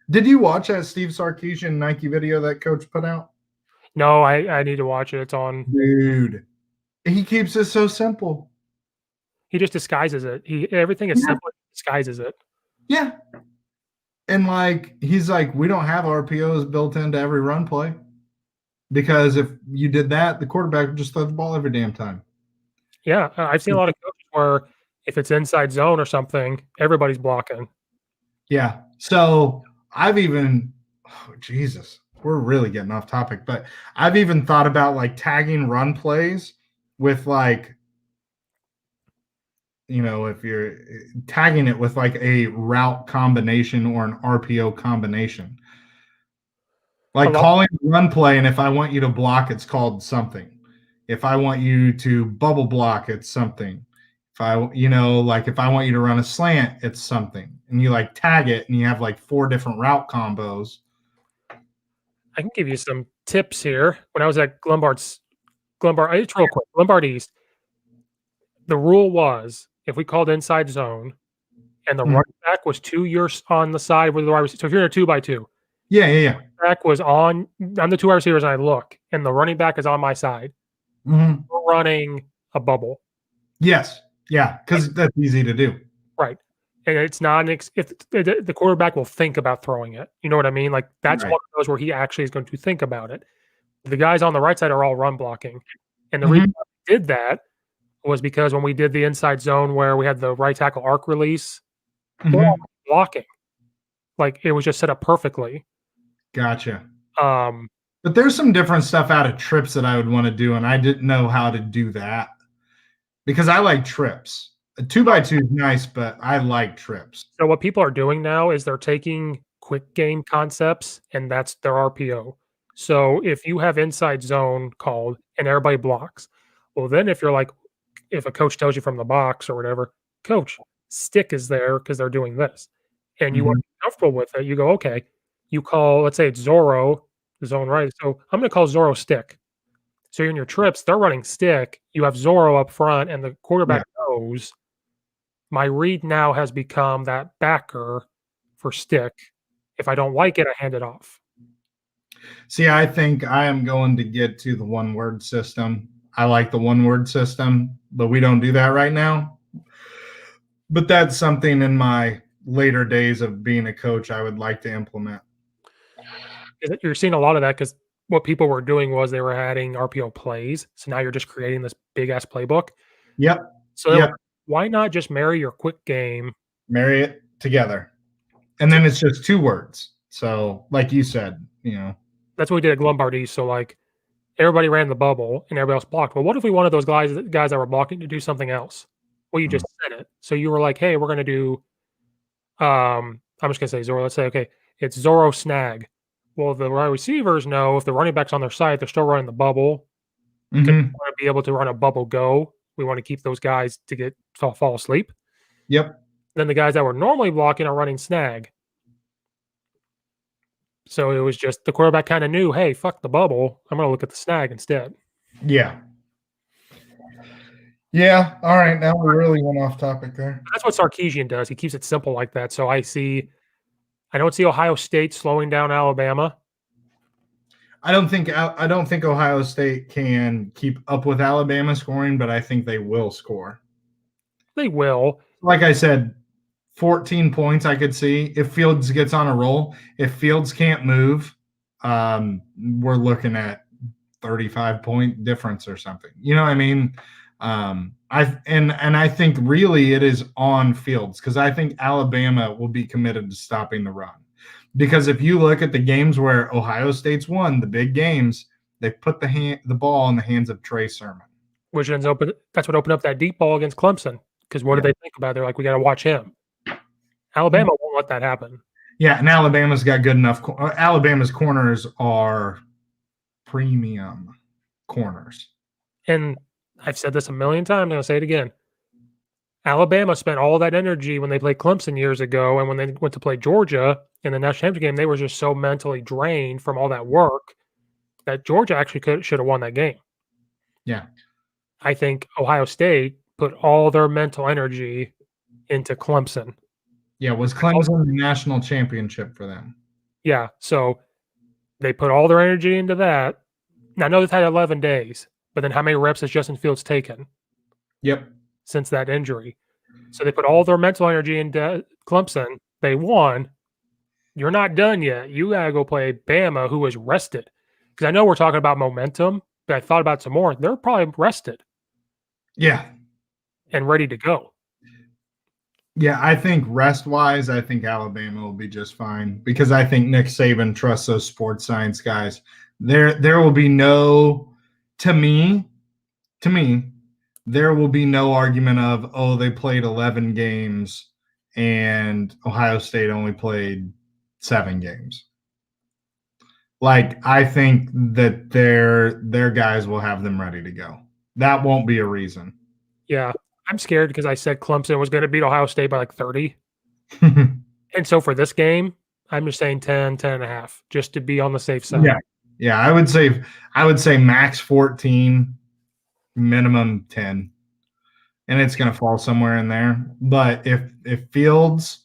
Did you watch that Steve Sarkisian Nike video that coach put out? No, I need to watch it. It's on. Dude, he keeps it so simple. He just disguises it. Everything is simple. He disguises it. Yeah. And he's like, we don't have RPOs built into every run play. Because if you did that, the quarterback would just throw the ball every damn time. Yeah. I've seen a lot of coaches where if it's inside zone or something, everybody's blocking. Yeah. So I've even, Jesus, we're really getting off topic, but I've even thought about tagging run plays with if you're tagging it with a route combination or an RPO combination. Calling a run play, and if I want you to block, it's called something. If I want you to bubble block, it's something. If I want you to run a slant, it's something. And you tag it, and you have 4 different route combos. I can give you some tips here. When I was at Lombard, it's real quick. Lombard East, the rule was if we called inside zone and the running back was 2 years on the side with the wide receiver. So if you're in a 2x2, yeah. Back was on. I'm the 2 wide receivers, and I look, and the running back is on my side. Mm-hmm. We're running a bubble. Yes, yeah, because that's easy to do. Right, and it's not if the quarterback will think about throwing it. You know what I mean? That's one of those where he actually is going to think about it. The guys on the right side are all run blocking, and the reason we did that was because when we did the inside zone where we had the right tackle arc release, blocking, it was just set up perfectly. Gotcha. But there's some different stuff out of trips that I would want to do, and I didn't know how to do that because I like trips. A 2x2 is nice, but I like trips. So what people are doing now is they're taking quick game concepts, and that's their RPO. So if you have inside zone called and everybody blocks, well, then if a coach tells you from the box or whatever, coach, stick is there because they're doing this, and you want to be comfortable with it, you go, okay. You call, let's say it's Zorro, zone right. So I'm going to call Zorro stick. So in your trips, they're running stick. You have Zorro up front, and the quarterback knows. My read now has become that backer for stick. If I don't like it, I hand it off. See, I think I am going to get to the one-word system. I like the one-word system, but we don't do that right now. But that's something in my later days of being a coach I would like to implement. You're seeing a lot of that because what people were doing was they were adding RPO plays. So now you're just creating this big-ass playbook. Yep. So like, why not just marry your quick game? Marry it together. And then it's just 2 words. So like you said, That's what we did at Lombardi. So like everybody ran the bubble and everybody else blocked. Well, what if we wanted those guys that were blocking to do something else? Well, you just said it. So you were like, hey, we're going to do, I'm just going to say Zorro. Let's say, okay, it's Zorro snag. Well, the wide receivers know if the running back's on their side, they're still running the bubble. We want to be able to run a bubble go. We want to keep those guys to fall asleep. Yep. Then the guys that were normally blocking are running snag. So it was just the quarterback kind of knew, hey, fuck the bubble. I'm going to look at the snag instead. Yeah. Yeah. All right. Now we really went off topic there. That's what Sarkisian does. He keeps it simple like that. So I don't see Ohio State slowing down Alabama. I don't think Ohio State can keep up with Alabama scoring, but I think they will score. They will. Like I said, 14 points I could see if Fields gets on a roll. If Fields can't move, we're looking at 35-point difference or something. You know what I mean? I think really it is on Fields because I think Alabama will be committed to stopping the run. Because if you look at the games where Ohio State's won, the big games, they put the ball in the hands of Trey Sermon. Which that's what opened up that deep ball against Clemson. Because what did they think about it? They're like, we got to watch him. Alabama won't let that happen. Yeah, and Alabama's got good enough. Alabama's corners are premium corners. And I've said this a million times, and I'll say it again. Alabama spent all that energy when they played Clemson years ago, and when they went to play Georgia in the national championship game, they were just so mentally drained from all that work that Georgia actually should have won that game. Yeah. I think Ohio State put all their mental energy into Clemson. Yeah, was Clemson the national championship for them? Yeah, so they put all their energy into that. Now, I know they've had 11 days, but then how many reps has Justin Fields taken? Yep. Since that injury. So they put all their mental energy into Clemson. They won. You're not done yet. You got to go play Bama, who is rested. Because I know we're talking about momentum, but I thought about it some more. They're probably rested. Yeah. And ready to go. Yeah, I think rest-wise, I think Alabama will be just fine because I think Nick Saban trusts those sports science guys. There will be no, to me, there will be no argument of, oh, they played 11 games and Ohio State only played 7 games. Like, I think that their guys will have them ready to go. That won't be a reason. Yeah. I'm scared because I said Clemson was going to beat Ohio State by like 30. And so for this game, I'm just saying 10 and a half, just to be on the safe side. Yeah. I would say max 14, minimum 10. And it's going to fall somewhere in there. But if Fields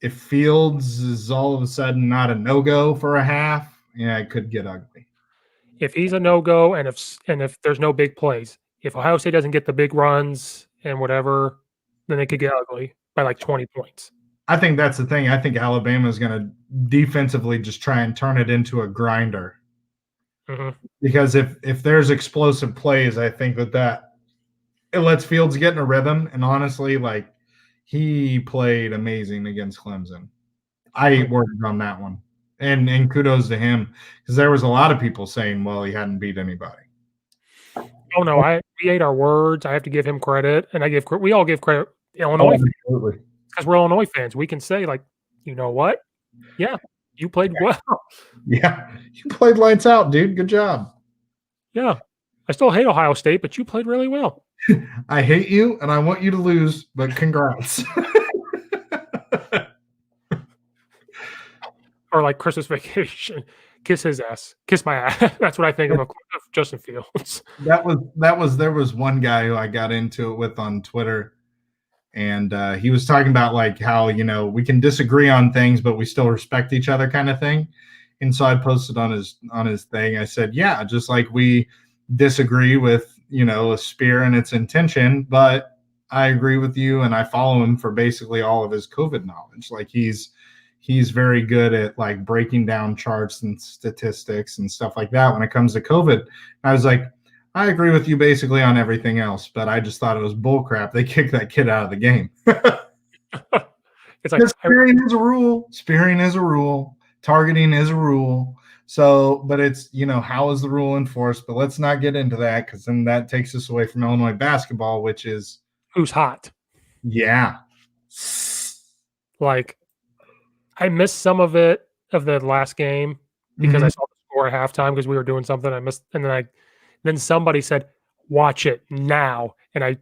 is all of a sudden not a no-go for a half, yeah, it could get ugly. If he's a no-go and if there's no big plays, if Ohio State doesn't get the big runs and whatever, then it could get ugly by like 20 points. I think that's the thing. I think Alabama is going to defensively just try and turn it into a grinder. Mm-hmm. Because if there's explosive plays, I think that it lets Fields get in a rhythm. And honestly, like, he played amazing against Clemson. I worked on that one. And kudos to him because there was a lot of people saying, well, he hadn't beat anybody. Oh no, we ate our words. I have to give him credit, and we all give credit to Illinois because we're Illinois fans. We can say, like, you know what? Yeah, you played well. Yeah, you played lights out, dude. Good job. Yeah, I still hate Ohio State, but you played really well. I hate you, and I want you to lose, but congrats. or like Christmas Vacation. Kiss his ass. Kiss my ass. That's what I think of Justin Fields. There was one guy who I got into it with on Twitter, and he was talking about like how, we can disagree on things, but we still respect each other kind of thing. And so I posted on his thing. I said, yeah, just like we disagree with, a spear and its intention, but I agree with you, and I follow him for basically all of his COVID knowledge. Like he's very good at like breaking down charts and statistics and stuff like that when it comes to COVID. I was like, I agree with you basically on everything else, but I just thought it was bullcrap. They kicked that kid out of the game. It's like spearing is a rule. Spearing is a rule. Targeting is a rule. So, but it's, how is the rule enforced? But let's not get into that, because then that takes us away from Illinois basketball, which is who's hot. Yeah. Like, I missed some of the last game because I saw the score at halftime because we were doing something. I missed, and then somebody said, "Watch it now," and I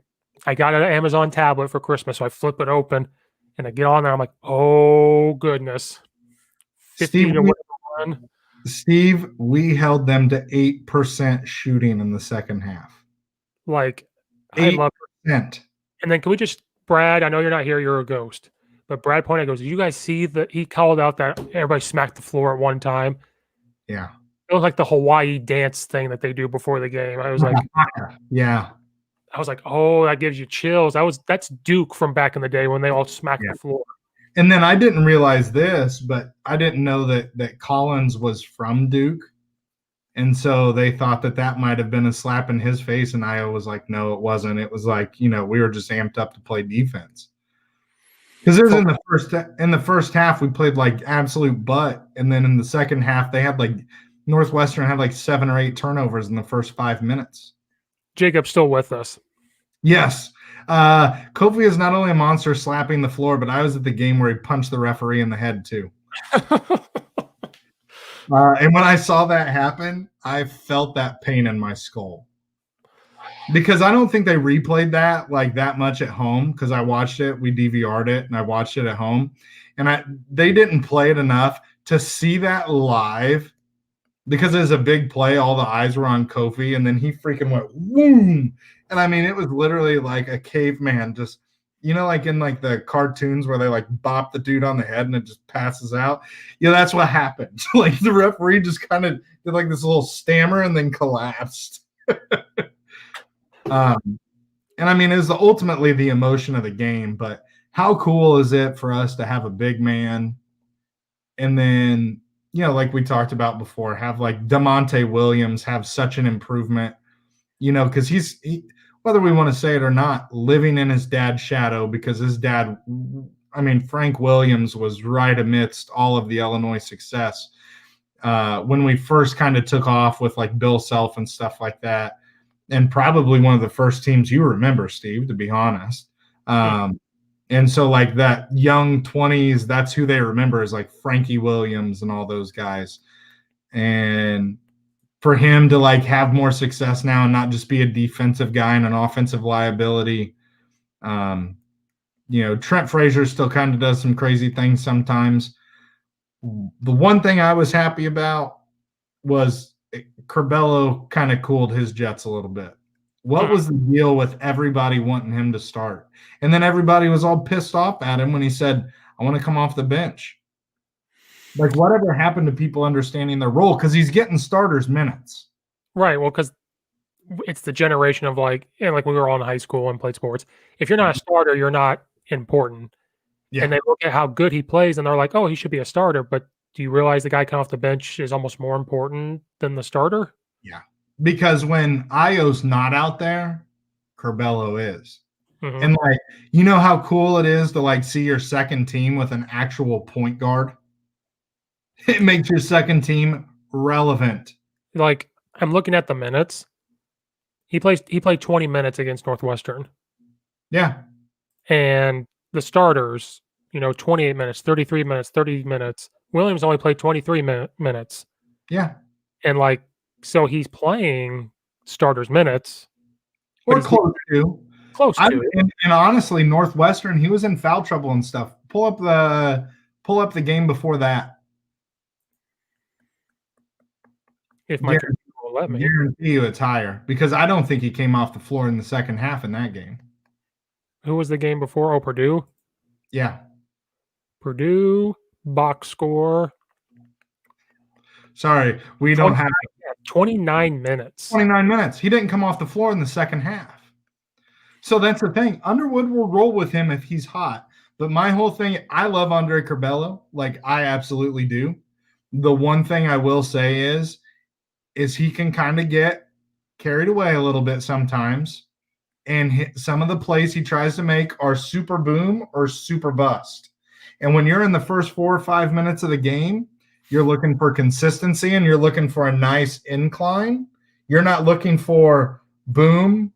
got an Amazon tablet for Christmas, so I flip it open and I get on there. I'm like, "Oh goodness!" 50 to 1. Steve, we held them to 8% shooting in the second half. Like, 8%. I love it. And then can we just, Brad, I know you're not here, you're a ghost, but Brad pointed goes, did you guys see that he called out that everybody smacked the floor at one time? Yeah. It was like the Hawaii dance thing that they do before the game. I was like, yeah. I was like, oh, that gives you chills. That's Duke from back in the day when they all smacked the floor. And then I didn't realize this, but I didn't know that Collins was from Duke. And so they thought that might have been a slap in his face. And I was like, no, it wasn't. It was like, we were just amped up to play defense. Because there's in the first half, we played like absolute butt. And then in the second half, they had like Northwestern had like 7 or 8 turnovers in the first 5 minutes. Jacob's still with us. Yes. Kofi is not only a monster slapping the floor, but I was at the game where he punched the referee in the head too. And when I saw that happen, I felt that pain in my skull. Because I don't think they replayed that like that much at home, because I watched it. We DVR'd it, and I watched it at home. And they didn't play it enough to see that live, because it was a big play. All the eyes were on Kofi, and then he freaking went, boom. And I mean, it was literally like a caveman, just, like in like the cartoons where they like bop the dude on the head and it just passes out. That's what happened. Like the referee just kind of did like this little stammer and then collapsed. And I mean, it was ultimately the emotion of the game, but how cool is it for us to have a big man and then, like we talked about before, have like DeMonte Williams have such an improvement, because he's whether we want to say it or not, living in his dad's shadow, because his dad, Frank Williams was right amidst all of the Illinois success when we first kind of took off with like Bill Self and stuff like that. And probably one of the first teams you remember, Steve, to be honest. And so like that young 20s, that's who they remember, is like Frankie Williams and all those guys. And for him to like have more success now and not just be a defensive guy and an offensive liability. Trent Frazier still kind of does some crazy things sometimes. The one thing I was happy about was Curbelo kind of cooled his jets a little bit. What was the deal with everybody wanting him to start? And then everybody was all pissed off at him when he said, I want to come off the bench. Like, whatever happened to people understanding their role? Because he's getting starters minutes. Right. Well, because it's the generation of like we were all in high school and played sports. If you're not a starter, you're not important. Yeah. And they look at how good he plays and they're like, oh, he should be a starter. But do you realize the guy coming off the bench is almost more important than the starter? Yeah. Because when Ayo's not out there, Curbelo is. Mm-hmm. And like, how cool it is to like see your second team with an actual point guard? It makes your second team relevant. Like, I'm looking at the minutes. He played 20 minutes against Northwestern. Yeah. And the starters, 28 minutes, 33 minutes, 30 minutes. Williams only played 23 minutes. Yeah. And like, so he's playing starters minutes. Or close to. Close to. And honestly, Northwestern, he was in foul trouble and stuff. Pull up the game before that. If my computer will let me. Guarantee you it's higher because I don't think he came off the floor in the second half in that game. Who was the game before? Oh, Purdue. Yeah. Purdue box score. Sorry, we don't have 29 minutes. 29 minutes. He didn't come off the floor in the second half. So that's the thing. Underwood will roll with him if he's hot. But my whole thing, I love Andre Curbelo. Like, I absolutely do. The one thing I will say is he can kind of get carried away a little bit sometimes. And some of the plays he tries to make are super boom or super bust. And when you're in the first 4 or 5 minutes of the game, you're looking for consistency and you're looking for a nice incline. You're not looking for boom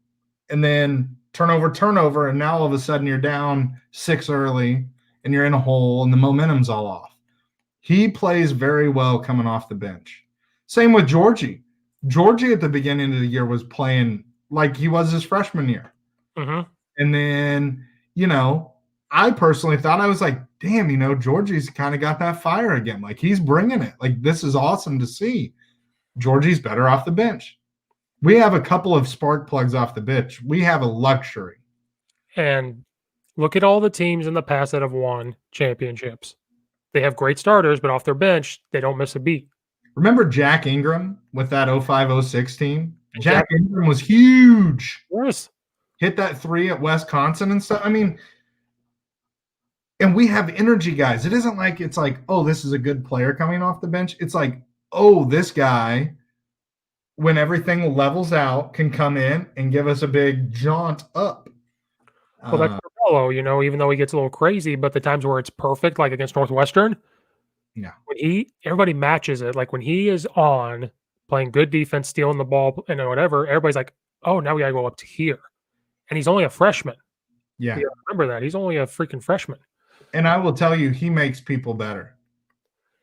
and then turnover, and now all of a sudden you're down 6 early and you're in a hole and the momentum's all off. He plays very well coming off the bench. Same with Georgie. Georgie at the beginning of the year was playing like he was his freshman year. Mm-hmm. And then, I personally thought, I was like, damn, Georgie's kind of got that fire again. Like, he's bringing it. Like, this is awesome to see. Georgie's better off the bench. We have a couple of spark plugs off the bench. We have a luxury. And look at all the teams in the past that have won championships. They have great starters, but off their bench, they don't miss a beat. Remember Jack Ingram with that 05-06 team? Jack Ingram was huge. Yes. Hit that 3 at Wisconsin and stuff. I mean, and we have energy guys. It isn't like it's like, oh, this is a good player coming off the bench. It's like, oh, this guy, when everything levels out, can come in and give us a big jaunt up. Well, that's Curbelo, even though he gets a little crazy, but the times where it's perfect, like against Northwestern, yeah, when everybody matches it. Like when he is on playing good defense, stealing the ball and whatever, everybody's like, oh, now we gotta go up to here. And he's only a freshman. Yeah. You remember that. He's only a freaking freshman. And I will tell you, he makes people better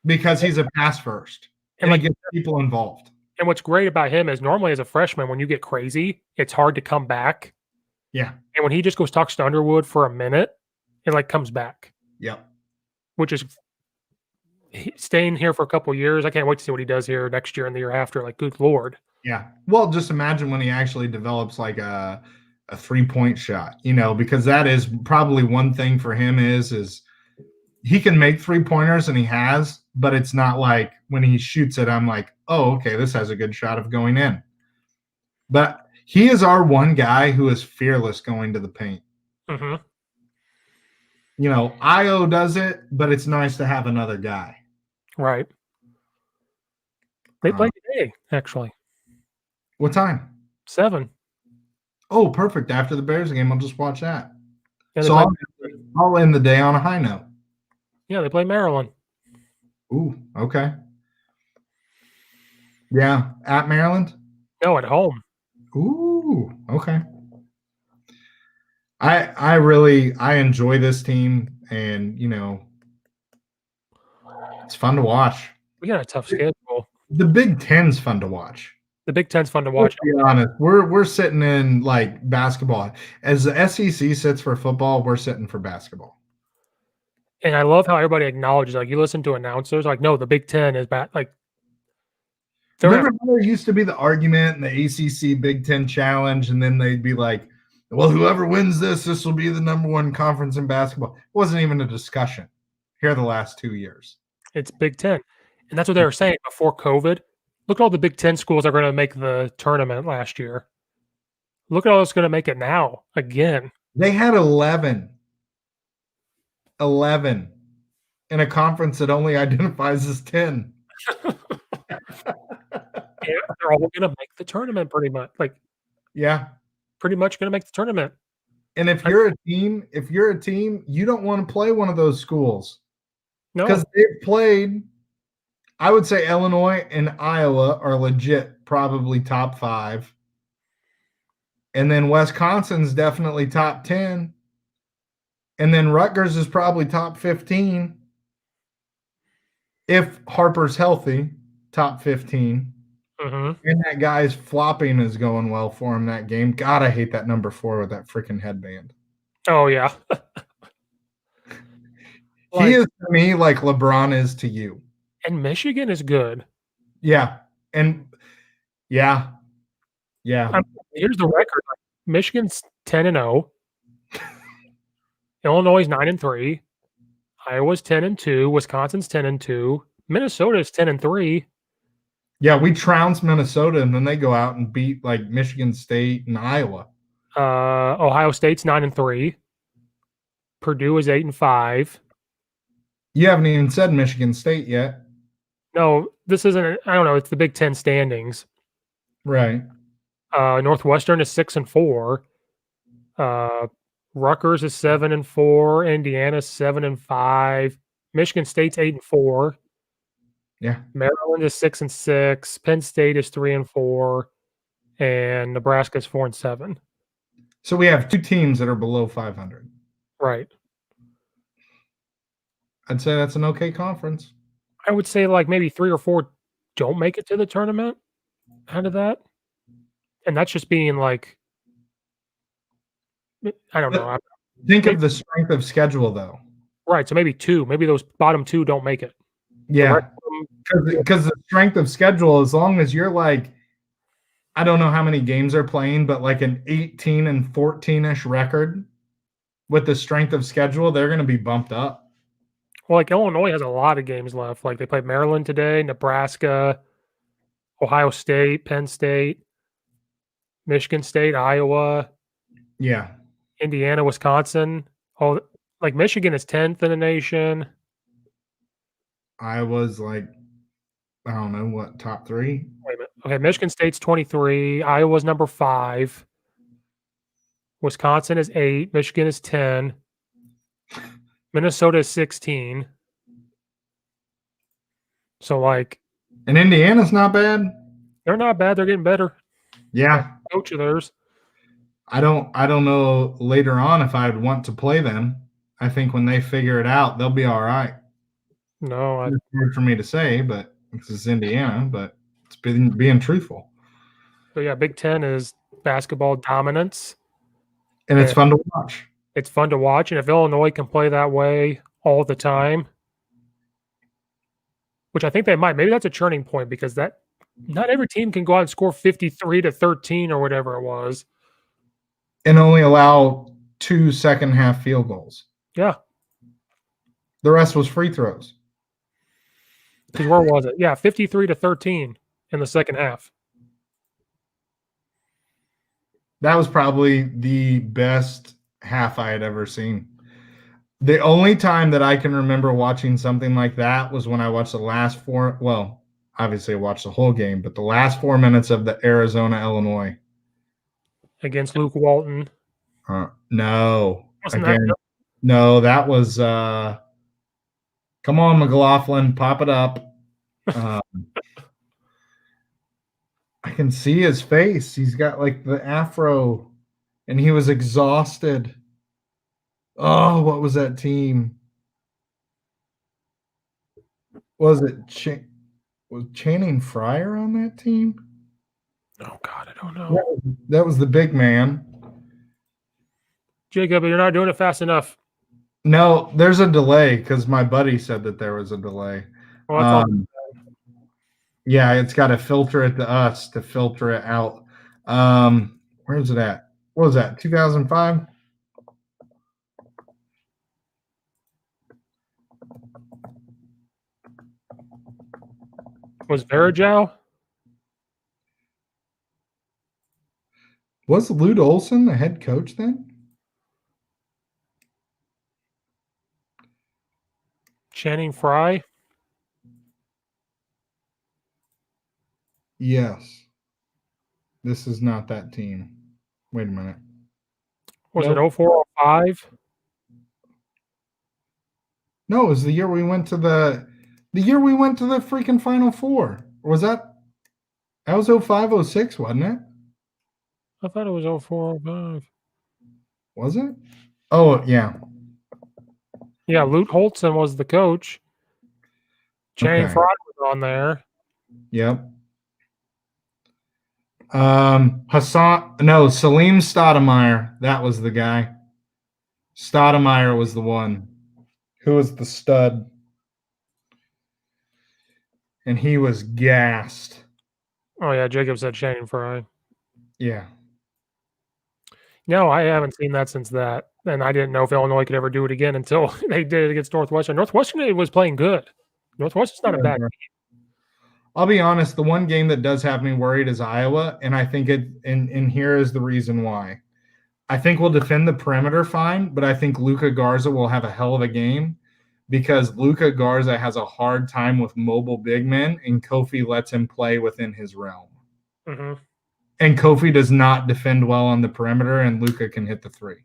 because he's a pass first and like, he gets people involved. And what's great about him is normally as a freshman, when you get crazy, it's hard to come back. Yeah. And when he just goes talks to Underwood for a minute, it comes back. Yep. Which is staying here for a couple of years. I can't wait to see what he does here next year and the year after. Like, good Lord. Yeah. Well, just imagine when he actually develops like a 3-point shot, because that is probably one thing for him is he can make 3-pointers and he has, but it's not like when he shoots it, I'm like, oh, okay, this has a good shot of going in. But he is our one guy who is fearless going to the paint. Mm-hmm. Io does it, but it's nice to have another guy. Right. They play today, actually. What time? 7. Oh, perfect. After the Bears game, I'll just watch that. Yeah, So I'll end the day on a high note. Yeah, they play Maryland. Ooh, okay. Yeah, at Maryland? No, at home. Ooh, okay. I enjoy this team, and it's fun to watch. We got a tough schedule. The Big Ten's fun to watch. The Big Ten's fun to watch. To be honest, we're sitting in like basketball. As the SEC sits for football, we're sitting for basketball. And I love how everybody acknowledges. Like, you listen to announcers, like, no, the Big Ten is bad. Like, remember how there used to be the argument in the ACC Big Ten Challenge, and then they'd be like, well, whoever wins this will be the number 1 conference in basketball. It wasn't even a discussion here the last 2 years. It's Big Ten. And that's what they were saying before COVID. Look at all the Big Ten schools that are going to make the tournament last year. Look at all that's going to make it now again. They had 11 in a conference that only identifies as 10. Yeah, they're all going to make the tournament pretty much. Pretty much going to make the tournament. And if you're a team, you don't want to play one of those schools. No. Because they've played, I would say Illinois and Iowa are legit probably top 5. And then Wisconsin's definitely top 10. And then Rutgers is probably top 15. If Harper's healthy, top 15. Mm-hmm. And that guy's flopping is going well for him that game. God, I hate that number 4 with that freaking headband. Oh, yeah. He is to me like LeBron is to you. And Michigan is good. Yeah. And yeah. Here's the record. Michigan's 10-0. Illinois is 9-3. Iowa's 10-2. Wisconsin's 10-2. Minnesota's 10-3. Yeah, we trounced Minnesota, and then they go out and beat like Michigan State and Iowa. Ohio State's 9-3. Purdue is 8-5. You haven't even said Michigan State yet. No, this isn't. I don't know. It's the Big Ten standings. Right. Northwestern is 6-4. Rutgers is 7-4. Indiana's 7-5. Michigan State's 8-4. Yeah. Maryland is 6-6. Penn State is 3-4, and Nebraska's 4-7. So we have two teams that are below 500. Right. I'd say that's an okay conference. I would say like maybe 3 or 4 don't make it to the tournament out of that, and that's just being like, I don't know. Think of the strength of schedule, though. Right. So maybe 2. Maybe those bottom 2 don't make it. Yeah. Because the strength of schedule, as long as you're like, I don't know how many games they're playing, but like an 18-14-ish record with the strength of schedule, they're going to be bumped up. Well, like Illinois has a lot of games left. Like they played Maryland today, Nebraska, Ohio State, Penn State, Michigan State, Iowa. Yeah. Indiana, Wisconsin. Oh, like Michigan is 10th in the nation. Iowa's like, I don't know what, top 3. Wait a minute. Okay, Michigan State's 23. Iowa's number 5. Wisconsin is 8. Michigan is 10. Minnesota is 16. So like, and Indiana's not bad. They're not bad. They're getting better. Yeah. Coach of theirs. I don't know later on if I'd want to play them. I think when they figure it out, they'll be all right. No, it's hard for me to say, but this is Indiana, but it's being truthful. So yeah, Big Ten is basketball dominance. And it's fun to watch. It's fun to watch. And if Illinois can play that way all the time, which I think they might, maybe that's a turning point, because that not every team can go out and score 53-13 or whatever it was. And only allow 2 second-half field goals. Yeah. The rest was free throws. Because where was it? Yeah, 53-13 in the second half. That was probably the best half I had ever seen. The only time that I can remember watching something like that was when I watched the last 4. Well, obviously I watched the whole game, but the last 4 minutes of the Arizona-Illinois. Against Luke Walton. No. No, that was come on, McLaughlin, pop it up. I can see his face. He's got like the afro, and he was exhausted. Oh, what was that team? Was it was Channing Fryer on that team? Oh God, I don't know. That was the big man. Jacob, you're not doing it fast enough. No, there's a delay because my buddy said that there was a delay. Well, yeah, it's got to filter it to us to filter it out. Where is it at? What was that, 2005? Was Varejao? Was Lute Olson the head coach then? Channing Frye? Yes. This is not that team. Wait a minute. Was it 04-05? No, it was the year we went to the freaking Final Four. Or was that was 05-06, wasn't it? I thought it was 04-05. Was it? Oh, yeah. Yeah, Lute Holtzen was the coach. Channing Frye was on there. Yep. Salim Stoudemire. That was the guy. Stoudemire was the one who was the stud. And he was gassed. Oh yeah, Jacob said Shannon Fry. Yeah. No, I haven't seen that since that, and I didn't know if Illinois could ever do it again until they did it against Northwestern. Northwestern was playing good. Northwestern's not a bad team. I'll be honest, the one game that does have me worried is Iowa, and I think and here is the reason why. I think we'll defend the perimeter fine, but I think Luka Garza will have a hell of a game because Luka Garza has a hard time with mobile big men, and Kofi lets him play within his realm. Mm-hmm. And Kofi does not defend well on the perimeter, and Luka can hit the three.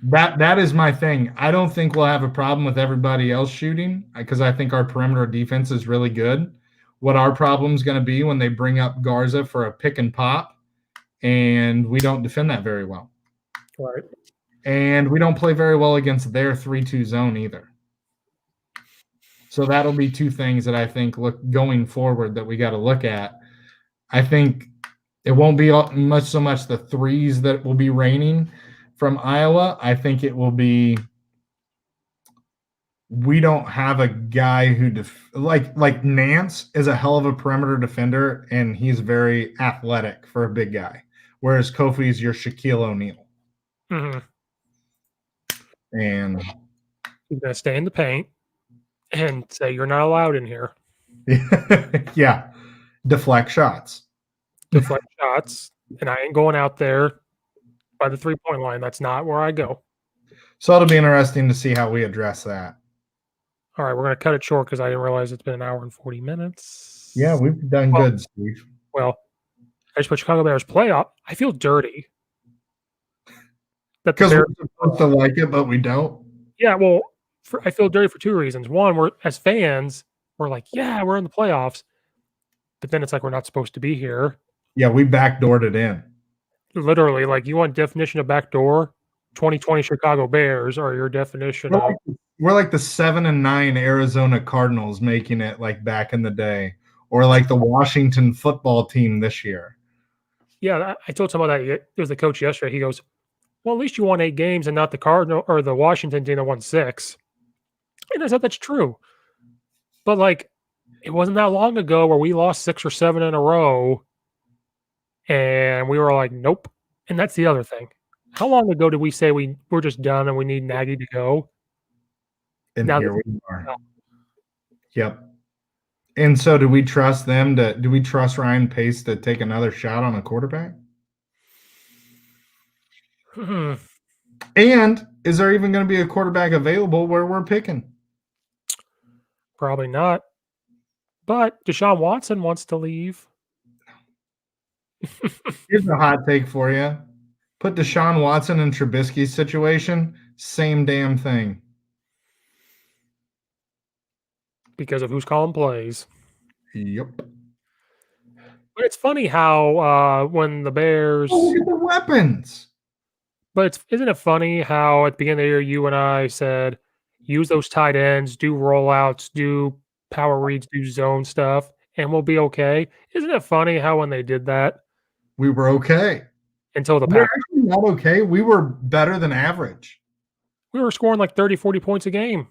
That is my thing. I don't think we'll have a problem with everybody else shooting because I think our perimeter defense is really good. What our problem is going to be when they bring up Garza for a pick and pop, and we don't defend that very well. Right. And we don't play very well against their 3-2 zone either. So that'll be two things that I think going forward that we got to look at. I think it won't be so much the threes that will be raining from Iowa. I think it will be we don't have a guy who like Nance is a hell of a perimeter defender, and he's very athletic for a big guy, whereas Kofi's your Shaquille O'Neal. Mm-hmm. And he's going to stay in the paint and say, you're not allowed in here. Yeah. Deflect shots. And I ain't going out there by the 3-point line. That's not where I go. So it'll be interesting to see how we address that. All right, we're going to cut it short because I didn't realize it's been an hour and 40 minutes. Yeah, we've done good, Steve. Well, I just put Chicago Bears playoff. I feel dirty. Because we're supposed to like it, but we don't. Yeah, well, I feel dirty for two reasons. One, we're as fans, we're like, yeah, we're in the playoffs. But then it's like we're not supposed to be here. Yeah, we backdoored it in. Literally, like you want definition of backdoor? 2020 Chicago Bears are your definition of. We're like the 7-9 Arizona Cardinals making it like back in the day, or like the Washington football team this year. Yeah, I told someone that it was the coach yesterday. He goes, "Well, at least you won 8 games and not the Cardinal or the Washington team that won 6." And I said that's true, but like it wasn't that long ago where we lost 6 or 7 in a row, and we were like, "Nope." And that's the other thing. How long ago did we say we're just done and we need Nagy to go? And now here we are. Yep. And so do we trust Ryan Pace to take another shot on a quarterback? And is there even going to be a quarterback available where we're picking? Probably not. But Deshaun Watson wants to leave. Here's a hot take for you. Put Deshaun Watson in Trubisky's situation, same damn thing. Because of who's calling plays. Yep. But it's funny how when the Bears... Oh, look at the weapons. But isn't it funny how at the beginning of the year you and I said, use those tight ends, do rollouts, do power reads, do zone stuff, and we'll be okay? Isn't it funny how when they did that... We were okay. Until the we were actually not okay. We were better than average. We were scoring like 30, 40 points a game.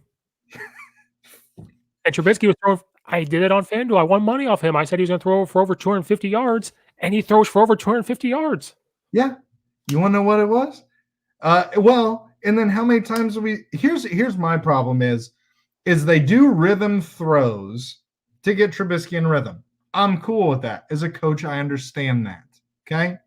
And Trubisky was throwing. I did it on FanDuel. I won money off him. I said he was going to throw for over 250 yards, and he throws for over 250 yards. Yeah. You want to know what it was? Well, and then how many times do we? Here's my problem is they do rhythm throws to get Trubisky in rhythm. I'm cool with that. As a coach, I understand that. Okay.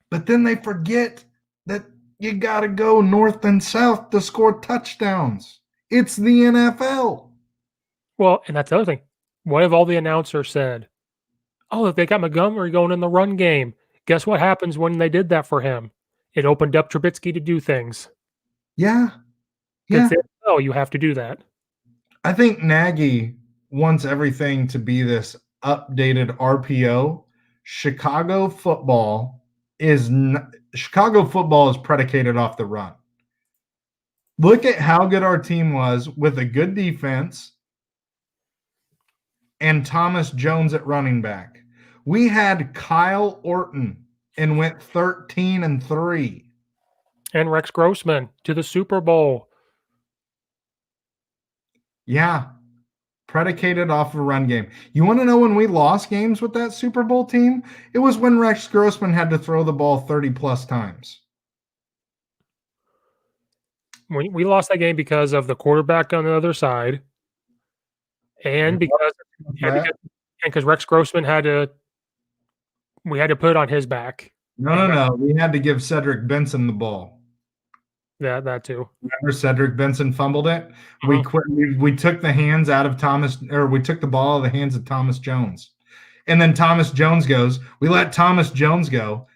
But then they forget that you got to go north and south to score touchdowns. It's the NFL. Well, and that's the other thing. What have all the announcers said? Oh, if they got Montgomery going in the run game, guess what happens when they did that for him? It opened up Trubisky to do things. Yeah. Yeah. Oh, you have to do that. I think Nagy wants everything to be this updated RPO. Chicago football is predicated off the run. Look at how good our team was with a good defense and Thomas Jones at running back. We had Kyle Orton and went 13-3. And Rex Grossman to the Super Bowl. Yeah. predicated off of a run game. You want to know when we lost games with that Super Bowl team? It was when Rex Grossman had to throw the ball 30-plus times. We lost that game because of the quarterback on the other side, and because Rex Grossman we had to put it on his back. No. We had to give Cedric Benson the ball. Yeah, that too. Remember Cedric Benson fumbled it? We took the hands out of Thomas, or we took the ball out of the hands of Thomas Jones. And then Thomas Jones goes. We let Thomas Jones go.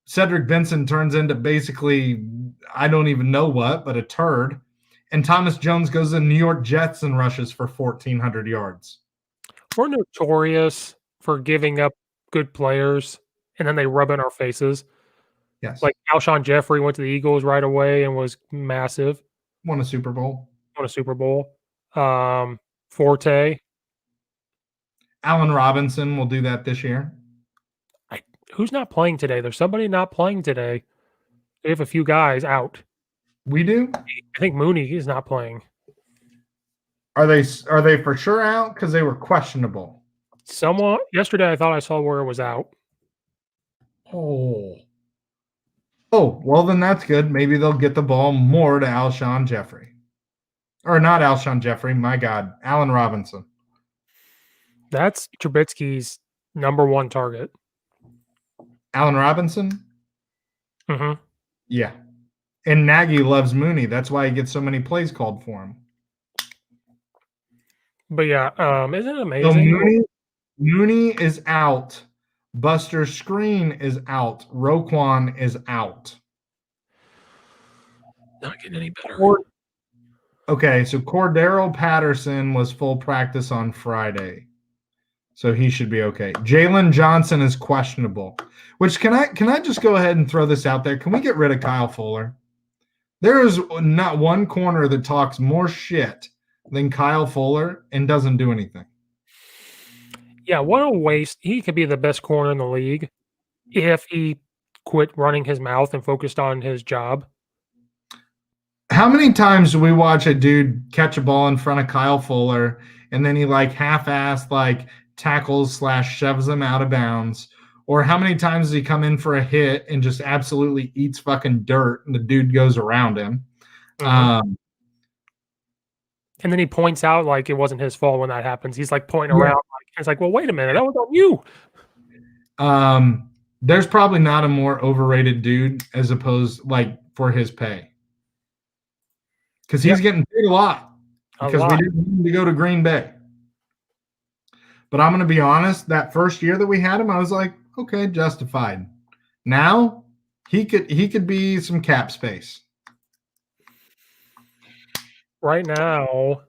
Cedric Benson turns into basically, I don't even know what, but a turd. And Thomas Jones goes to the New York Jets and rushes for 1,400 yards. We're notorious for giving up good players, and then they rub in our faces. Yes. Like Alshon Jeffrey went to the Eagles right away and was massive. Won a Super Bowl. Forte. Allen Robinson will do that this year. Who's not playing today? There's somebody not playing today. They have a few guys out. We do? I think Mooney is not playing. Are they for sure out? Because they were questionable. Someone yesterday I thought I saw where it was out. Oh, well, then that's good. Maybe they'll get the ball more to Alshon Jeffrey. Or not Alshon Jeffrey, my God. Allen Robinson. That's Trubisky's number one target. Allen Robinson? Mm-hmm. Yeah. And Nagy loves Mooney. That's why he gets so many plays called for him. But yeah, isn't it amazing? So Mooney is out. Buster Screen is out. Roquan is out. Not getting any better. Okay, so Cordero Patterson was full practice on Friday. So he should be okay. Jalen Johnson is questionable. Which can I just go ahead and throw this out there? Can we get rid of Kyle Fuller? There is not one corner that talks more shit than Kyle Fuller and doesn't do anything. Yeah, what a waste. He could be the best corner in the league if he quit running his mouth and focused on his job. How many times do we watch a dude catch a ball in front of Kyle Fuller and then he half-assed tackles / shoves him out of bounds? Or how many times does he come in for a hit and just absolutely eats fucking dirt and the dude goes around him? Mm-hmm. And then he points out it wasn't his fault when that happens. He's pointing around. It's well, wait a minute, that was on you. There's probably not a more overrated dude as opposed for his pay. Because he's getting paid a lot. Because we didn't want him to go to Green Bay. But I'm going to be honest, that first year that we had him, I was like, okay, justified. Now, he could be some cap space. Right now,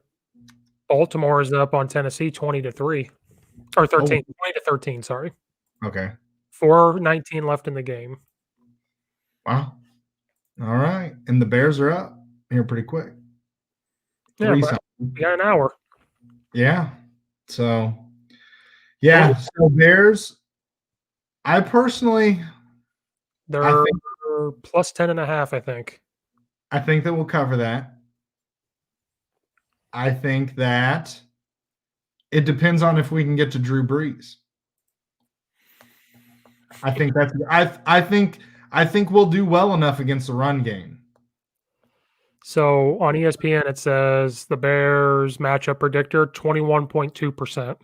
Baltimore is up on Tennessee 20-3. Or 13. 20-13, sorry. Okay. 4:19 left in the game. Wow. All right. And the Bears are up here pretty quick. Yeah, we got an hour. Yeah. So, yeah. So Bears, I personally, they're plus 10.5, I think. I think that we'll cover that. I think that it depends on if we can get to Drew Brees. I think we'll do well enough against the run game. So on ESPN it says the Bears matchup predictor 21.2%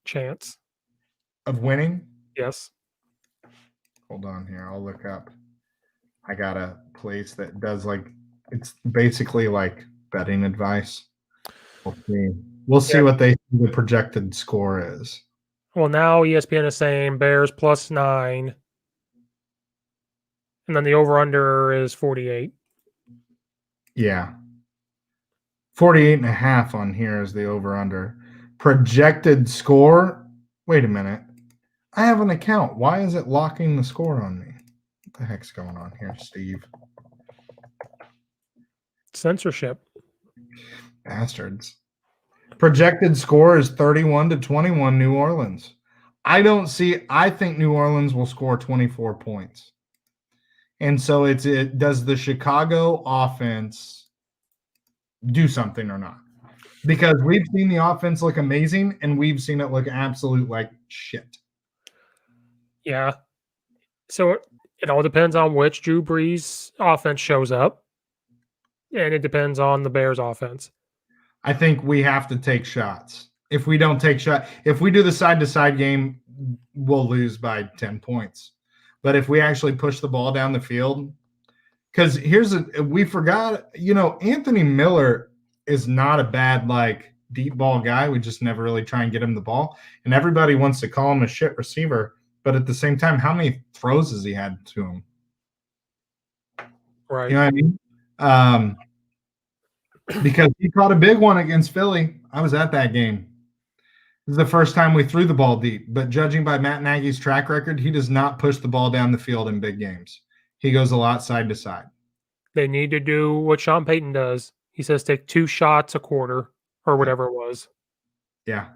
chance of winning. Yes. Hold on here. I'll look up. I got a place that does it's basically betting advice. We'll see what the projected score is. Well, now ESPN is saying Bears plus 9. And then the over-under is 48. Yeah. 48.5 on here is the over-under. Projected score. Wait a minute. I have an account. Why is it locking the score on me? What the heck's going on here, Steve? Censorship. Bastards. Projected score is 31-21 New Orleans. I think New Orleans will score 24 points. And so does the Chicago offense do something or not? because we've seen the offense look amazing and we've seen it look absolute like shit. Yeah. So it all depends on which Drew Brees offense shows up, and it depends on the Bears offense. I think we have to take shots. If we don't take if we do the side-to-side game, we'll lose by 10 points. But if we actually push the ball down the field, because we forgot, Anthony Miller is not a bad, deep ball guy. We just never really try and get him the ball. And everybody wants to call him a shit receiver. But at the same time, how many throws has he had to him? Right. You know what I mean? Because he caught a big one against Philly. I was at that game. This is the first time we threw the ball deep. But judging by Matt Nagy's track record, he does not push the ball down the field in big games. He goes a lot side to side. They need to do what Sean Payton does. He says take 2 shots a quarter or whatever it was. Yeah.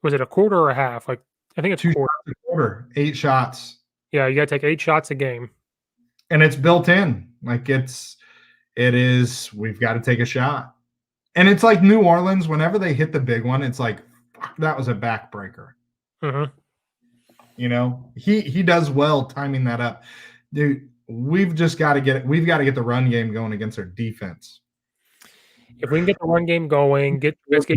Was it a quarter or a half? I think it's 2 quarter. shots a quarter, 8 shots. Yeah, you got to take 8 shots a game. And it's built in. We've got to take a shot. And it's like New Orleans, whenever they hit the big one, it's like, fuck, that was a backbreaker. Mm-hmm. He does well timing that up. Dude, we've got to get the run game going against our defense. If we can get the run game going, get Trubisky,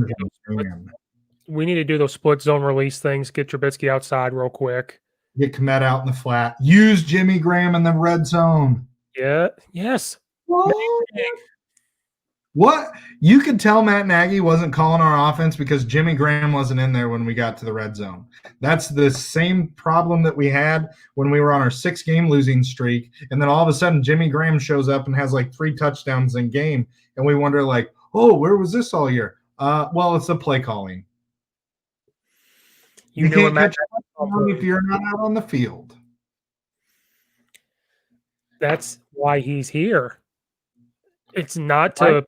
we need to do those split zone release things, get Trubisky outside real quick. Get Kmet out in the flat. Use Jimmy Graham in the red zone. Yeah. Yes. What? You could tell Matt Nagy wasn't calling our offense because Jimmy Graham wasn't in there when we got to the red zone. That's the same problem that we had when we were on our 6-game losing streak. And then all of a sudden, Jimmy Graham shows up and has 3 touchdowns in game. And we wonder where was this all year? Well, it's the play calling. You can't catch if you're not out on the field. That's why he's here. It's not to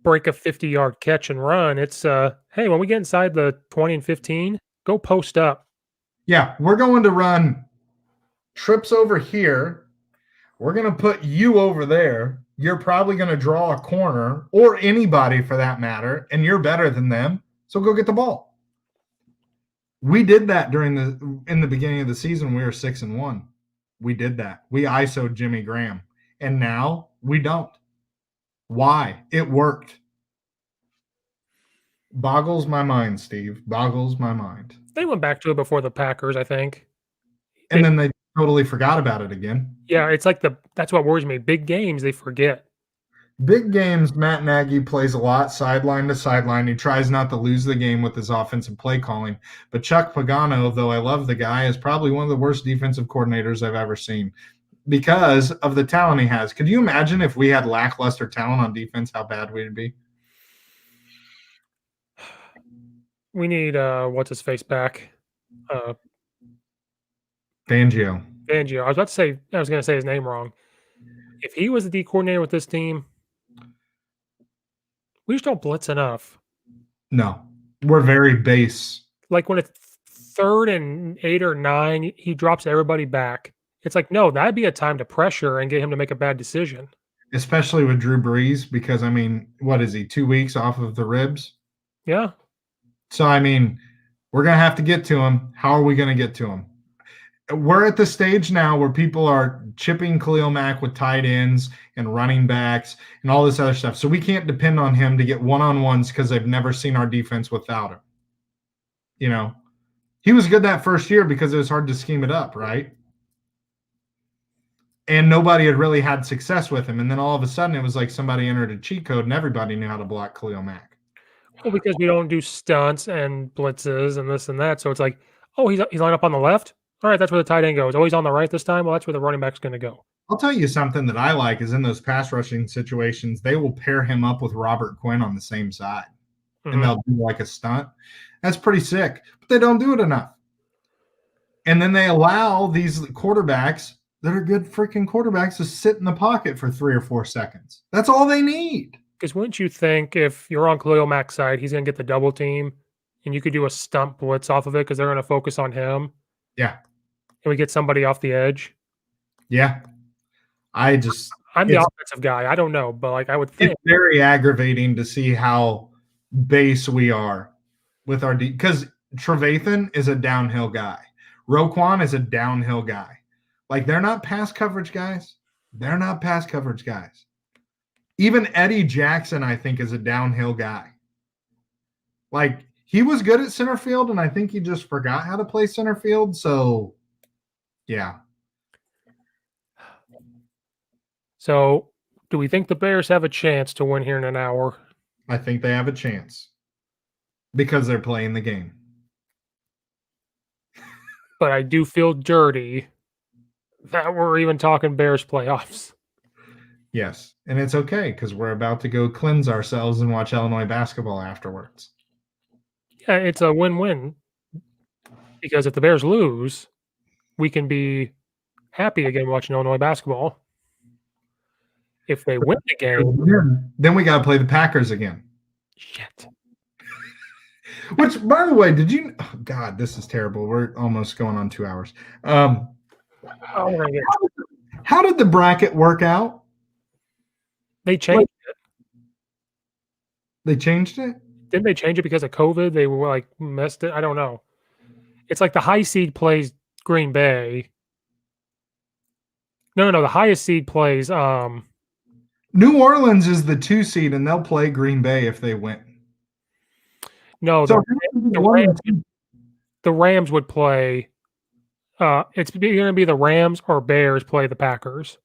break a 50-yard catch and run. It's, hey, when we get inside the 20 and 15, go post up. Yeah, we're going to run trips over here. We're going to put you over there. You're probably going to draw a corner, or anybody for that matter, and you're better than them, so go get the ball. We did that in the beginning of the season. We were 6-1. We did that. We ISO'd Jimmy Graham, and now we don't. Why? It worked. Boggles my mind, Steve. Boggles my mind. They went back to it before the Packers, I think. And then they totally forgot about it again. Yeah, it's that's what worries me. Big games, they forget. Big games, Matt Nagy plays a lot sideline to sideline. He tries not to lose the game with his offensive play calling. But Chuck Pagano, though I love the guy, is probably one of the worst defensive coordinators I've ever seen because of the talent he has. Could you imagine if we had lackluster talent on defense, how bad we'd be? We need what's-his-face back? Fangio. I was going to say his name wrong. If he was the D coordinator with this team, we just don't blitz enough. No, we're very base. When it's 3rd and 8 or 9, he drops everybody back. It's no, that'd be a time to pressure and get him to make a bad decision. Especially with Drew Brees, because, what is he, 2 weeks off of the ribs? Yeah. So, we're going to have to get to him. How are we going to get to him? We're at the stage now where people are chipping Khalil Mack with tight ends and running backs and all this other stuff. So we can't depend on him to get one-on-ones because they've never seen our defense without him. He was good that first year because it was hard to scheme it up, right? And nobody had really had success with him. And then all of a sudden it was like somebody entered a cheat code and everybody knew how to block Khalil Mack. Well, because we don't do stunts and blitzes and this and that. So it's he's lined up on the left. All right, that's where the tight end goes. Oh, he's on the right this time? Well, that's where the running back's going to go. I'll tell you something that I like is in those pass rushing situations, they will pair him up with Robert Quinn on the same side. Mm-hmm. And they'll do a stunt. That's pretty sick. But they don't do it enough. And then they allow these quarterbacks that are good freaking quarterbacks to sit in the pocket for 3 or 4 seconds. That's all they need. Because wouldn't you think if you're on Khalil Mack's side, he's going to get the double team and you could do a stunt blitz off of it because they're going to focus on him? Yeah. And we get somebody off the edge? Yeah. I'm the offensive guy. I don't know, but I would think. It's very aggravating to see how base we are with our because Trevathan is a downhill guy. Roquan is a downhill guy. Like, they're not pass coverage guys. They're not pass coverage guys. Even Eddie Jackson, I think, is a downhill guy. Like, he was good at center field, and I think he just forgot how to play center field. So, yeah. So, do we think the Bears have a chance to win here in an hour? I think they have a chance because they're playing the game. But I do feel dirty that we're even talking Bears playoffs. Yes, and it's okay because we're about to go cleanse ourselves and watch Illinois basketball afterwards. Yeah, it's a win-win because if the Bears lose, we can be happy again watching Illinois basketball. If they win the game, then we got to play the Packers again. Shit. Which, by the way, did you? Oh, God, this is terrible. We're almost going on 2 hours. How did the bracket work out? They changed it. They changed it? Didn't they change it because of COVID? They were like messed it. I don't know. It's like the high seed plays Green Bay. No. The highest seed plays. New Orleans is the 2 seed, and they'll play Green Bay if they win. No, so the Rams would play. It's going to be the Rams or Bears play the Packers.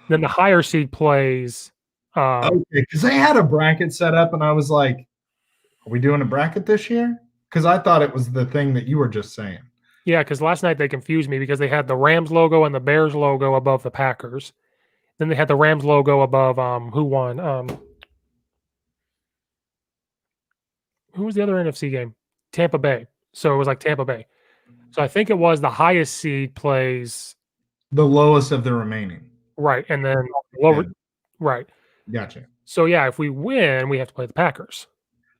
Then the higher seed plays. Okay, because they had a bracket set up, and I was like, "Are we doing a bracket this year?" Because I thought it was the thing that you were just saying. Yeah, because last night they confused me because they had the Rams logo and the Bears logo above the Packers. Then they had the Rams logo above who won? Who was the other NFC game? Tampa Bay. So it was like Tampa Bay. So I think it was the highest seed plays the lowest of the remaining. Right, and then lower. Right. Gotcha. So yeah, if we win, we have to play the Packers.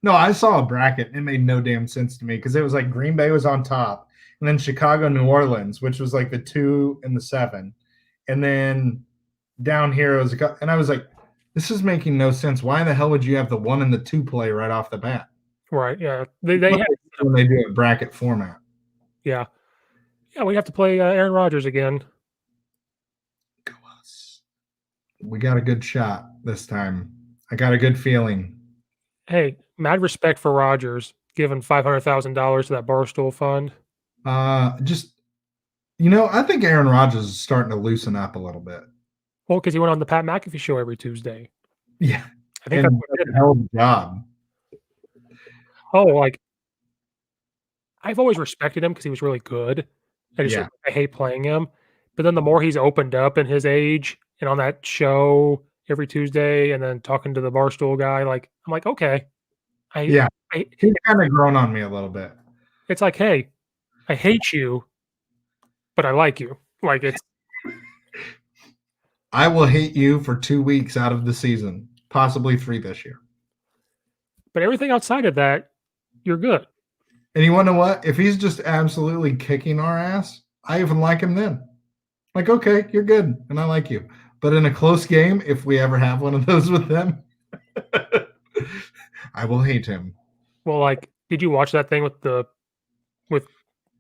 No, I saw a bracket. It made no damn sense to me because it was like Green Bay was on top, and then Chicago, New Orleans, which was like the 2 and the 7, and then down here it was, and I was like, this is making no sense. Why the hell would you have the 1 and the 2 play right off the bat? Right. Yeah. They when they do a bracket format. Yeah. Yeah. We have to play Aaron Rodgers again. Go us. We got a good shot this time. I got a good feeling. Hey, mad respect for Rodgers giving $500,000 to that Barstool fund. Just, I think Aaron Rodgers is starting to loosen up a little bit. Well, because he went on the Pat McAfee show every Tuesday. Yeah. I think that's what did a hell of a job. Oh, like, I've always respected him because he was really good. I hate playing him. But then the more he's opened up in his age and on that show every Tuesday and then talking to the Barstool guy, like, I'm like, okay. He's kind of grown on me a little bit. It's like, hey, I hate you, but I like you. Like, it's. I will hate you for 2 weeks out of the season, possibly 3 this year. But everything outside of that, you're good. And you want to know what? If he's just absolutely kicking our ass, I even like him then. Like, okay, you're good, and I like you. But in a close game, if we ever have one of those with them, I will hate him. Well, like, did you watch that thing with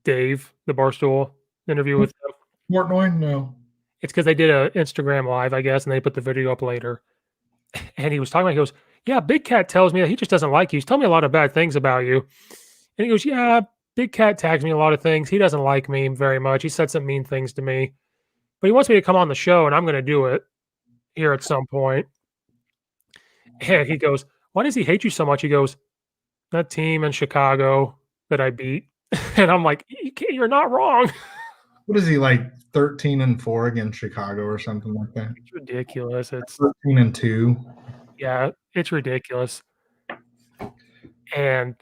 Dave, the Barstool interview with him? Portnoy? No. It's because they did an Instagram live, I guess, and they put the video up later. And he was talking about, he goes, yeah, Big Cat tells me that he just doesn't like you. He's telling me a lot of bad things about you. And he goes, yeah, Big Cat tags me a lot of things. He doesn't like me very much. He said some mean things to me. But he wants me to come on the show, and I'm going to do it here at some point. And he goes, why does he hate you so much? He goes, that team in Chicago that I beat. And I'm like, you're not wrong. What is he, like 13-4 against Chicago or something like that? It's ridiculous. It's 13-2. Yeah, it's ridiculous. And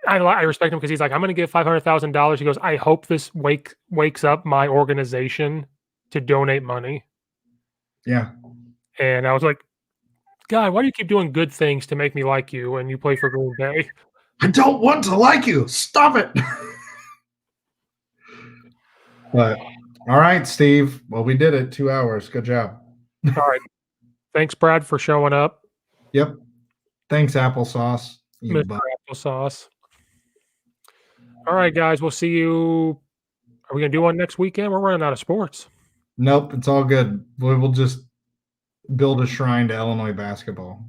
I respect him because he's like, I'm going to give $500,000. He goes, I hope this wakes up my organization to donate money. Yeah. And I was like, God, why do you keep doing good things to make me like you when you play for Green Bay? I don't want to like you. Stop it. But all right, Steve. Well, we did it. 2 hours. Good job. All right. Thanks, Brad, for showing up. Yep. Thanks, applesauce. You Mr. butt. Applesauce. All right, guys. We'll see you. Are we going to do one next weekend? We're running out of sports. Nope, it's all good. We'll just build a shrine to Illinois basketball.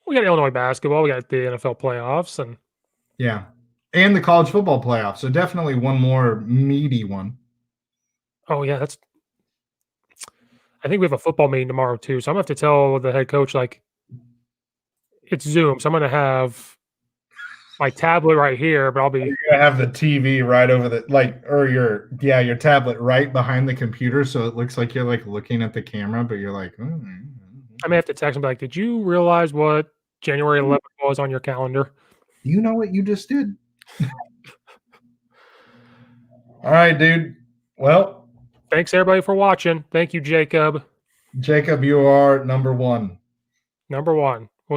We got Illinois basketball. We got the NFL playoffs. And Yeah. And the college football playoffs. So definitely one more meaty one. oh, yeah. I think we have a football meeting tomorrow, too. So I'm going to have to tell the head coach, like, it's Zoom. So I'm going to have my tablet right here, but I'll be. You're gonna have the TV right over your tablet right behind the computer, so it looks like you're like looking at the camera, but you're like, I may have to text him, like, did you realize what January 11th was on your calendar? Do you know what you just did? All right, dude. Well, thanks everybody for watching. Thank you, Jacob. Jacob, you are number one. Number one.